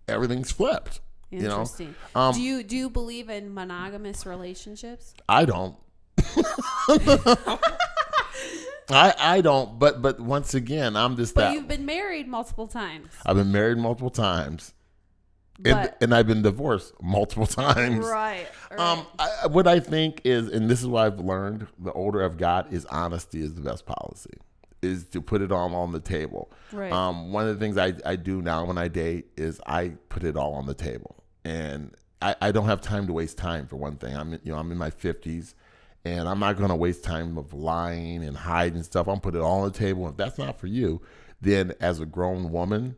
S2: everything's flipped.
S1: Interesting. Do you believe in monogamous relationships?
S2: I don't. I don't. But once again, I'm just that.
S1: But you've been married multiple times.
S2: I've been married multiple times. And I've been divorced multiple times.
S1: Right.
S2: What I think is, and this is what I've learned, the older I've got, is honesty is the best policy, is to put it all on the table.
S1: Right.
S2: One of the things I do now when I date is I put it all on the table. And I don't have time to waste time, for one thing. I'm in my 50s, and I'm not going to waste time of lying and hiding stuff. I'm put it all on the table. If that's not for you, then as a grown woman,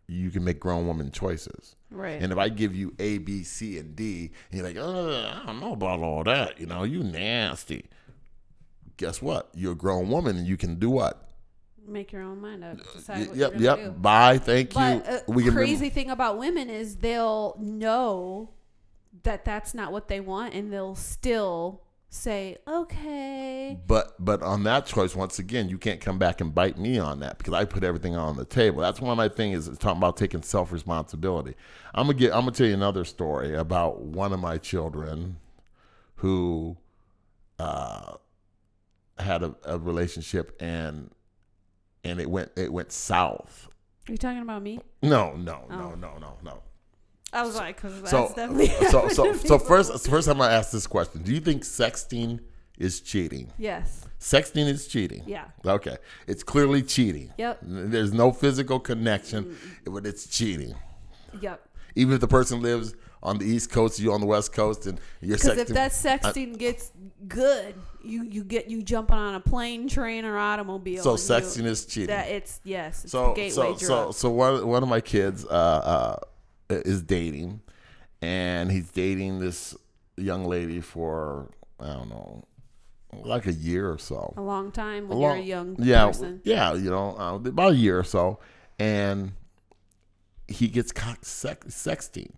S2: you can make grown woman choices.
S1: Right.
S2: And if I give you A, B, C, and D, and you're like, I don't know about all that. You nasty. Guess what? You're a grown woman, and you can do what?
S1: Make your own mind up. Decide what you're gonna do.
S2: Bye. Thank you.
S1: But the crazy thing about women is they'll know that that's not what they want, and they'll still say, okay.
S2: But on that choice, once again, you can't come back and bite me on that because I put everything on the table. That's one of my things is talking about taking self-responsibility. I'm gonna tell you another story about one of my children who had a relationship and it went south.
S1: Are you talking about me?
S2: No.
S1: I was like, because that's definitely
S2: so first I'm gonna ask this question: do you think sexting is cheating?
S1: Yes.
S2: Sexting is cheating.
S1: Yeah.
S2: Okay. It's clearly cheating.
S1: Yep.
S2: There's no physical connection, but it's cheating.
S1: Yep.
S2: Even if the person lives on the East Coast, you on the West Coast, and you're sexting.
S1: Because if that sexting gets good, you jumping on a plane, train, or automobile.
S2: So sexting is cheating.
S1: It's the gateway drug.
S2: So one of my kids is dating, and he's dating this young lady for, I don't know, like a year or so.
S1: A long time when you're a young person.
S2: Yeah, about a year or so, and he gets caught sexting.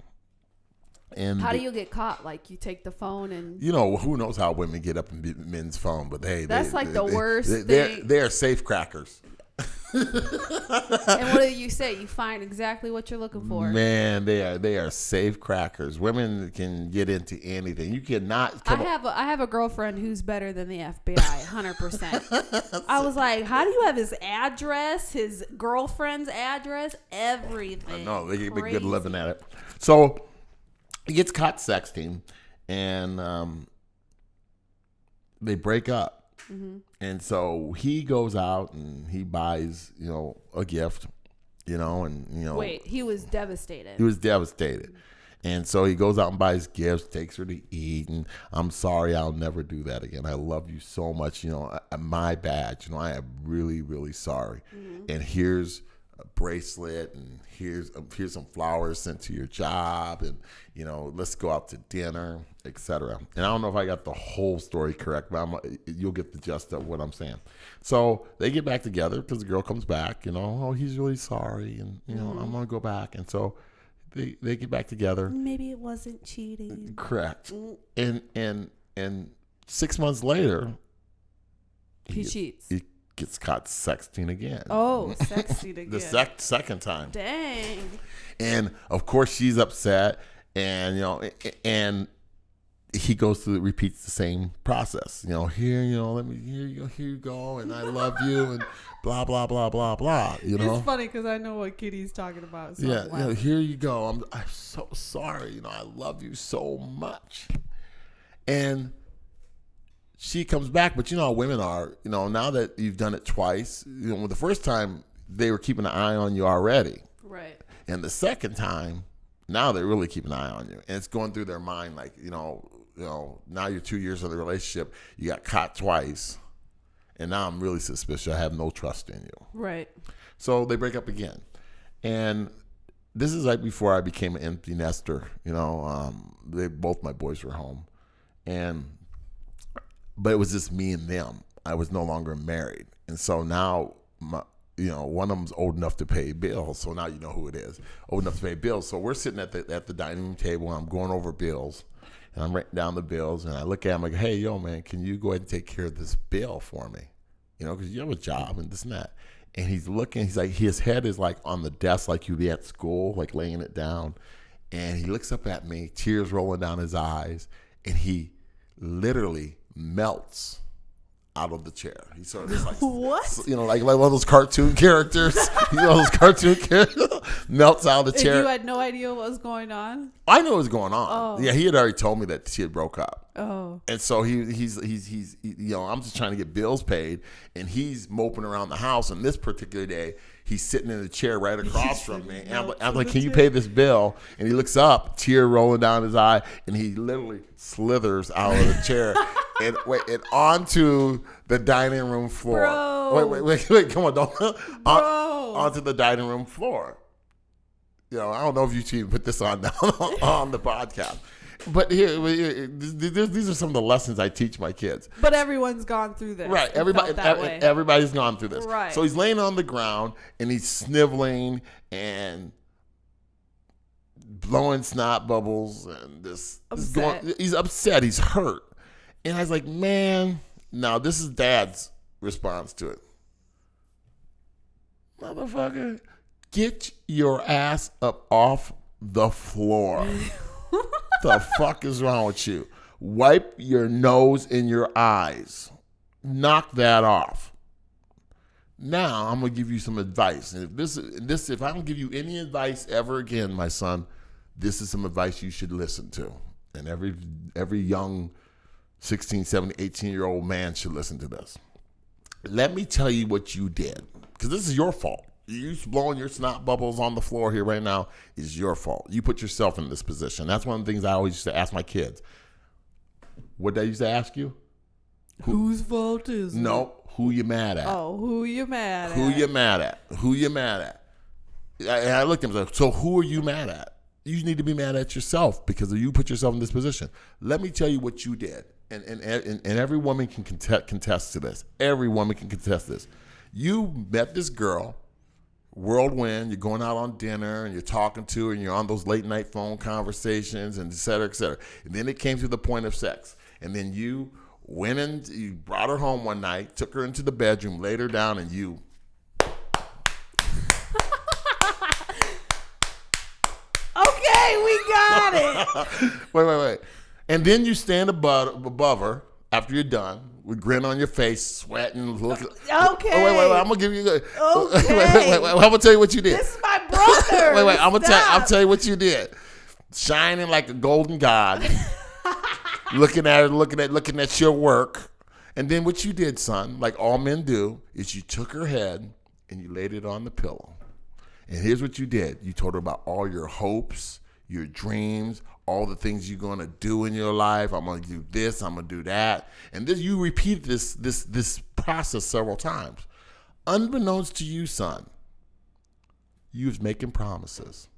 S2: And
S1: how do you get caught? Like, you take the phone and...
S2: who knows how women get up in men's phone, but
S1: that's the worst
S2: thing. They're safe crackers.
S1: And what do you say? You find exactly what you're looking for.
S2: Man, they are safe crackers. Women can get into anything. You cannot.
S1: I have a girlfriend who's better than the FBI, 100%. I was like, how do you have his address, his girlfriend's address, everything?
S2: No, they get good living at it. So he gets caught sexting, and they break up. Mm-hmm. And so he goes out and he buys, a gift, Wait,
S1: he was devastated.
S2: He was devastated. And so he goes out and buys gifts, takes her to eat, and I'm sorry, I'll never do that again. I love you so much, my bad. I am really, really sorry. Mm-hmm. And here's a bracelet, and here's some flowers sent to your job, and let's go out to dinner, etc. And I don't know if I got the whole story correct, but you'll get the gist of what I'm saying. So they get back together because the girl comes back, oh, he's really sorry, and I'm gonna go back, and so they get back together.
S1: Maybe it wasn't cheating.
S2: Correct. And 6 months later,
S1: he cheats.
S2: He gets caught sexting again.
S1: Oh, sexting again.
S2: The second time.
S1: Dang.
S2: And of course she's upset, and and he repeats the same process. Here you go, and I love you, and blah blah blah blah blah.
S1: It's funny because I know what Kitty's talking about. So
S2: yeah, here you go. I'm so sorry. I love you so much, and she comes back, but how women are. Now that you've done it twice, the first time they were keeping an eye on you already,
S1: right?
S2: And the second time, now they really keep an eye on you, and it's going through their mind like, now you're 2 years of the relationship, you got caught twice, and now I'm really suspicious. I have no trust in you,
S1: right?
S2: So they break up again, and this is right before I became an empty nester. Both my boys were home, but it was just me and them. I was no longer married. And so now, one of them's old enough to pay bills. So now you know who it is. Old enough to pay bills. So we're sitting at the dining room table, and I'm going over bills. And I'm writing down the bills. And I look at him like, hey, yo, man, can you go ahead and take care of this bill for me? Because you have a job and this and that. And he's looking. He's like, his head is like on the desk like you'd be at school, like laying it down. And he looks up at me, tears rolling down his eyes. And he literally melts out of the chair. He sort of just like
S1: what?
S2: Like one of those cartoon characters. Those cartoon characters melts out of the chair.
S1: And you had no idea what was going on?
S2: I knew what was going on.
S1: Oh.
S2: Yeah, he had already told me that she had broke up.
S1: Oh.
S2: And so he's I'm just trying to get bills paid, and he's moping around the house. And this particular day, he's sitting in a chair right across from me. And I'm like, can you pay this bill? And he looks up, tear rolling down his eye, and he literally slithers out of the chair and onto the dining room floor.
S1: Bro.
S2: Wait, come on, don't. Onto the dining room floor. I don't know if you should put this on the podcast. But these are some of the lessons I teach my kids.
S1: But everyone's gone through this.
S2: Right. Everybody's gone through this.
S1: Right.
S2: So he's laying on the ground, and he's sniveling and blowing snot bubbles, and he's upset. He's hurt. And I was like, man, now this is Dad's response to it. Motherfucker, get your ass up off the floor. The fuck is wrong with you? Wipe your nose and your eyes. Knock that off. Now I'm gonna give you some advice. And if I don't give you any advice ever again, my son, this is some advice you should listen to. And every young 16, 17, 18-year-old man should listen to this. Let me tell you what you did. Because this is your fault. You blowing your snot bubbles on the floor here right now is your fault. You put yourself in this position. That's one of the things I always used to ask my kids. What did I used to ask you?
S1: Whose fault is it?
S2: No, who you mad at?
S1: Oh, who you mad at?
S2: Who you mad at? Who you mad at? And I looked at him and said, so who are you mad at? You need to be mad at yourself because you put yourself in this position. Let me tell you what you did. And every woman can contest to this. Every woman can contest this. You met this girl, whirlwind, you're going out on dinner and you're talking to her and you're on those late night phone conversations and et cetera, et cetera. And then it came to the point of sex. And then you went and you brought her home one night, took her into the bedroom, laid her down, and you.
S1: Okay, we got it.
S2: Wait. And then you stand above her after you're done with grin on your face, sweating, looking.
S1: Okay.
S2: Oh, wait. I'm gonna give you.
S1: Okay.
S2: Wait. I'm gonna tell you what you did.
S1: This is my brother.
S2: wait. I'll tell you what you did. Shining like a golden god, looking at her, looking at your work, and then what you did, son, like all men do, is you took her head and you laid it on the pillow. And here's what you did. You told her about all your hopes, your dreams, all the things you're going to do in your life. I'm going to do this. I'm going to do that. And then you repeat this process several times. Unbeknownst to you, son, you was making promises.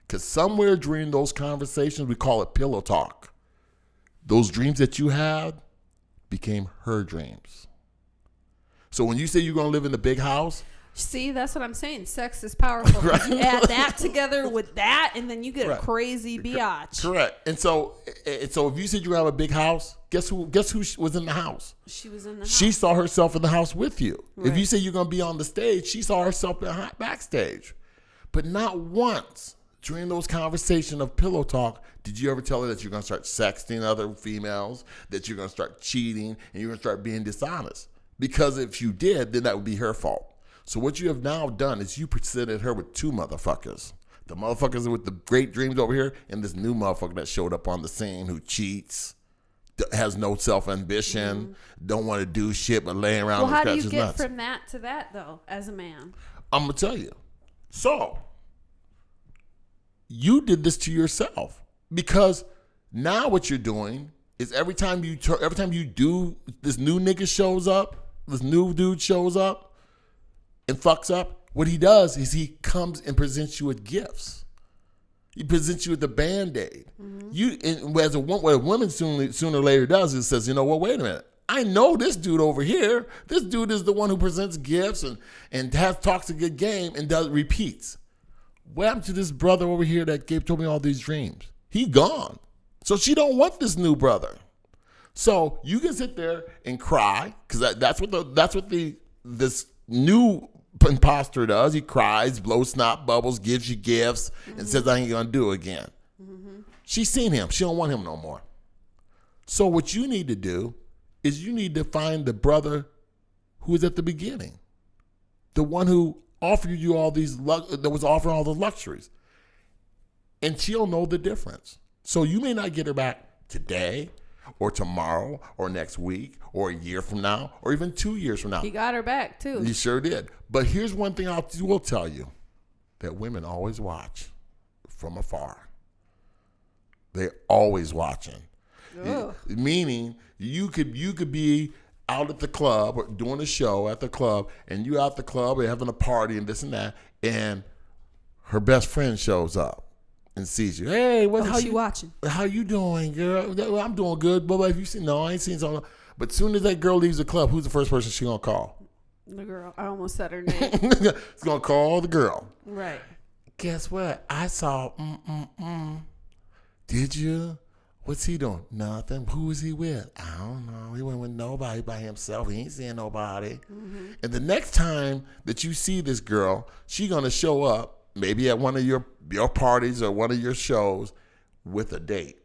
S2: Because somewhere during those conversations, we call it pillow talk. Those dreams that you had became her dreams. So when you say you're going to live in the big house,
S1: see, that's what I'm saying. Sex is powerful.
S2: Right.
S1: You add that together with that, and then you get a crazy biatch.
S2: Correct. And so if you said you have a big house, guess who was in the house?
S1: She was in the house.
S2: She saw herself in the house with you.
S1: Right.
S2: If you say you're going to be on the stage, she saw herself backstage. But not once during those conversations of pillow talk did you ever tell her that you're going to start sexting other females, that you're going to start cheating, and you're going to start being dishonest. Because if you did, then that would be her fault. So what you have now done is you presented her with two motherfuckers. The motherfuckers with the great dreams over here and this new motherfucker that showed up on the scene who cheats, has no self-ambition, don't want to do shit but laying around and scratch his nuts.
S1: Well, how do you get from that to that, though, as a man?
S2: I'm going to tell you. So, you did this to yourself because now what you're doing is every time you do, this new nigga shows up, this new dude shows up, and fucks up, what he does is he comes and presents you with gifts. He presents you with the Band-Aid. Mm-hmm. What a woman sooner or later does is says, you know what, wait a minute. I know this dude over here. This dude is the one who presents gifts and talks a good game and repeats. What happened to this brother over here that told me all these dreams? He gone. So she don't want this new brother. So you can sit there and cry because that's what this new imposter does. He cries, blows snot bubbles, gives you gifts, and says, I ain't gonna do it again. Mm-hmm. She's seen him. She don't want him no more. So what you need to do is you need to find the brother who was at the beginning, the one who offered you all these, that was offering all the luxuries, and she'll know the difference. So you may not get her back today, or tomorrow, or next week, or a year from now, or even 2 years from now.
S1: He got her back, too.
S2: He sure did. But here's one thing I will tell you, that women always watch from afar. They're always watching. Meaning, you could be out at the club or doing a show at the club, and you out at the club or having a party and this and that, and her best friend shows up and sees you. Hey,
S1: how you watching?
S2: How you doing, girl? Well, I'm doing good. But if you see, no, I ain't seen something. But as soon as that girl leaves the club, who's the first person she gonna call?
S1: The girl. I almost said her name.
S2: It's gonna call the girl.
S1: Right.
S2: Guess what? I saw. Did you? What's he doing? Nothing. Who is he with? I don't know. He went with nobody by himself. He ain't seeing nobody. Mm-hmm. And the next time that you see this girl, she gonna show up maybe at one of your parties or one of your shows with a date.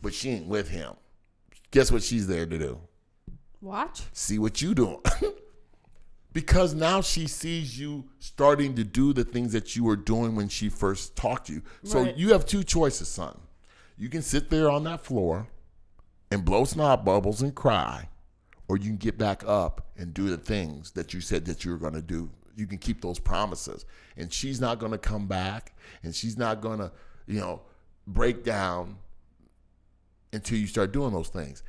S2: But she ain't with him. Guess what she's there to do?
S1: Watch.
S2: See what you doing. Because now she sees you starting to do the things that you were doing when she first talked to you. So
S1: Right.
S2: you have two choices, son. You can sit there on that floor and blow snot bubbles and cry, or you can get back up and do the things that you said that you were going to do. You can keep those promises. And she's not going to come back, and she's not going to, break down until you start doing those things.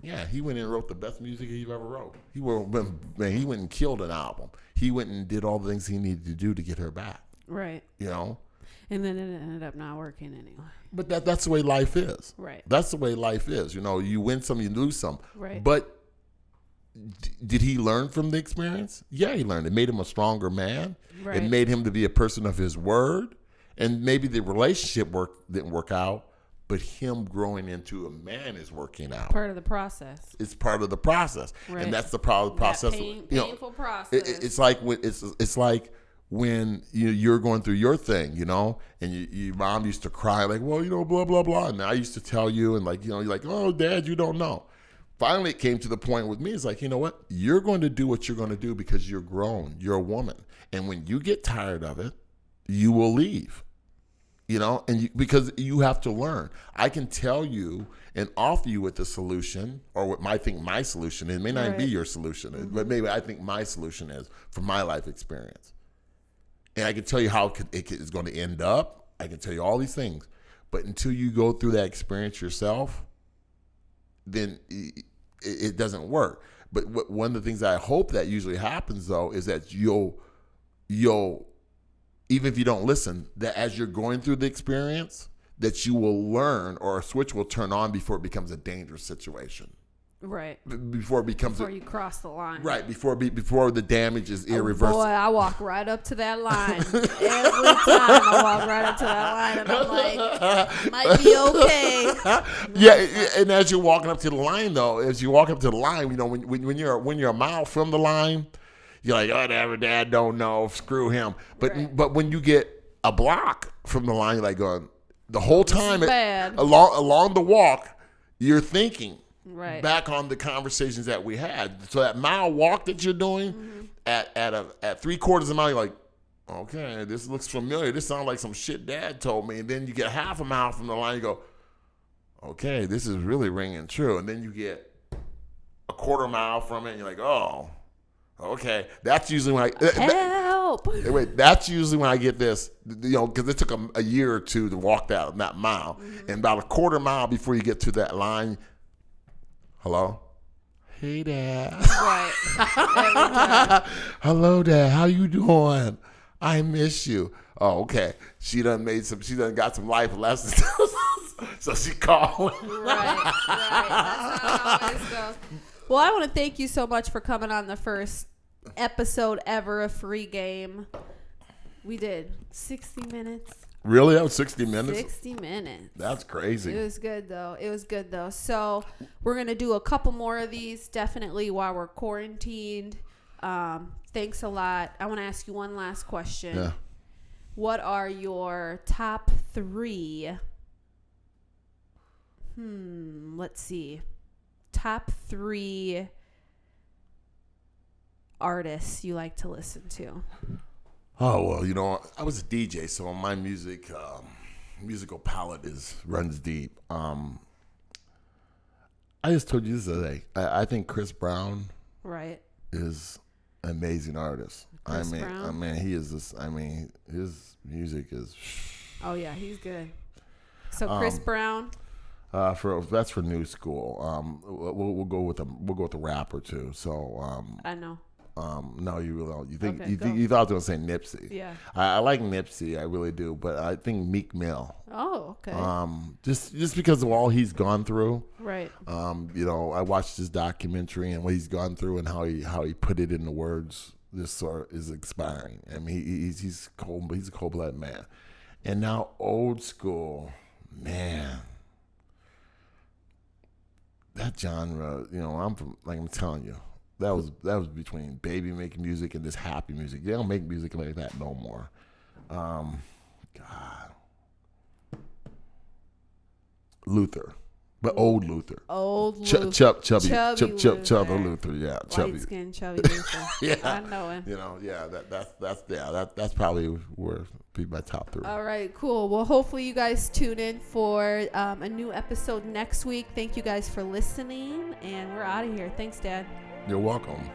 S2: Yeah, he went and wrote the best music he ever wrote. He went and killed an album. He went and did all the things he needed to do to get her back.
S1: Right. And then it ended up not working anyway.
S2: But that's the way life is.
S1: Right.
S2: That's the way life is. You win some, you lose some.
S1: Right.
S2: But did he learn from the experience? Yeah, he learned. It made him a stronger man.
S1: Right.
S2: It made him to be a person of his word. And maybe the relationship didn't work out, but him growing into a man is working out.
S1: Part of the process.
S2: It's part of the process.
S1: Right.
S2: And that's the process.
S1: Painful process.
S2: It's like when you're going through your thing, and your mom used to cry like, well, blah, blah, blah. And I used to tell you, and you're like, oh, Dad, you don't know. Finally, it came to the point with me. It's like, you know what? You're going to do what you're going to do because you're grown. You're a woman. And when you get tired of it, you will leave. Because you have to learn. I can tell you and offer you with the solution, or what I think my solution is. It may not
S1: Right.
S2: be your solution, mm-hmm. but maybe I think my solution is from my life experience. And I can tell you how it is going to end up. I can tell you all these things. But until you go through that experience yourself, then it doesn't work. But one of the things that I hope that usually happens, though, is that you'll even if you don't listen, that as you're going through the experience, that you will learn, or a switch will turn on before it becomes a dangerous situation.
S1: Right.
S2: Before
S1: you cross the line.
S2: Right. Before the damage is irreversible.
S1: Boy, I walk right up to that line. Every time I walk right up to that line, and I'm like, might be okay.
S2: Yeah, and as you're walking up to the line, though, when you're a mile from the line, you're like, oh, whatever, Dad don't know, screw him. But
S1: Right.
S2: but when you get a block from the line, you're like going, the whole time along the walk, you're thinking.
S1: Right.
S2: Back on the conversations that we had. So that mile walk that you're doing, mm-hmm. at 3/4 of a mile, you're like, okay, this looks familiar. This sounds like some shit Dad told me. And then you get half a mile from the line, you go, okay, this is really ringing true. And then you get a 1/4 mile from it, and you're like, oh, okay. That's usually when
S1: help.
S2: That's usually when I get this, because it took a year or two to walk that mile, mm-hmm. and about a 1/4 mile before you get to that line. Hello? Hey, Dad.
S1: Right. Every time.
S2: Hello, Dad. How you doing? I miss you. Oh, okay. She done got some life lessons. So she called.
S1: Right. That's how it always goes. Well, I want to thank you so much for coming on the first episode ever of Free Game. We did 60 minutes.
S2: Really? That was 60 minutes?
S1: 60 minutes.
S2: That's crazy.
S1: It was good, though. So we're going to do a couple more of these, definitely, while we're quarantined. Thanks a lot. I want to ask you one last question.
S2: Yeah.
S1: What are your top 3? Let's see. Top 3 artists you like to listen to?
S2: Oh, well, I was a DJ, so my musical palette runs deep. I just told you this other day. I think Chris Brown is an amazing artist.
S1: Chris Brown?
S2: He is this. His music is.
S1: Oh yeah, he's good. So Chris Brown.
S2: That's for new school. We'll go with the rap or two. So
S1: I know.
S2: No, you really don't.
S1: You
S2: thought I was going to say Nipsey.
S1: Yeah.
S2: I like Nipsey, I really do, but I think Meek Mill.
S1: Oh, okay.
S2: Just because of all he's gone through.
S1: Right.
S2: I watched his documentary and what he's gone through and how he put it into words. This sort is inspiring. I mean, he's cold. He's a cold-blooded man. And now old school, Man, that genre, I'm telling you, that was between Baby making music and this happy music. They don't make music like that no more. God, Luther, but old Luther.
S1: Luther.
S2: Chubby Luther. Yeah, chubby.
S1: Light skin, chubby Luther.
S2: Yeah,
S1: I know him.
S2: That's probably where be my top 3.
S1: All right, cool. Well, hopefully you guys tune in for a new episode next week. Thank you guys for listening, and we're out of here. Thanks, Dad.
S2: You're welcome.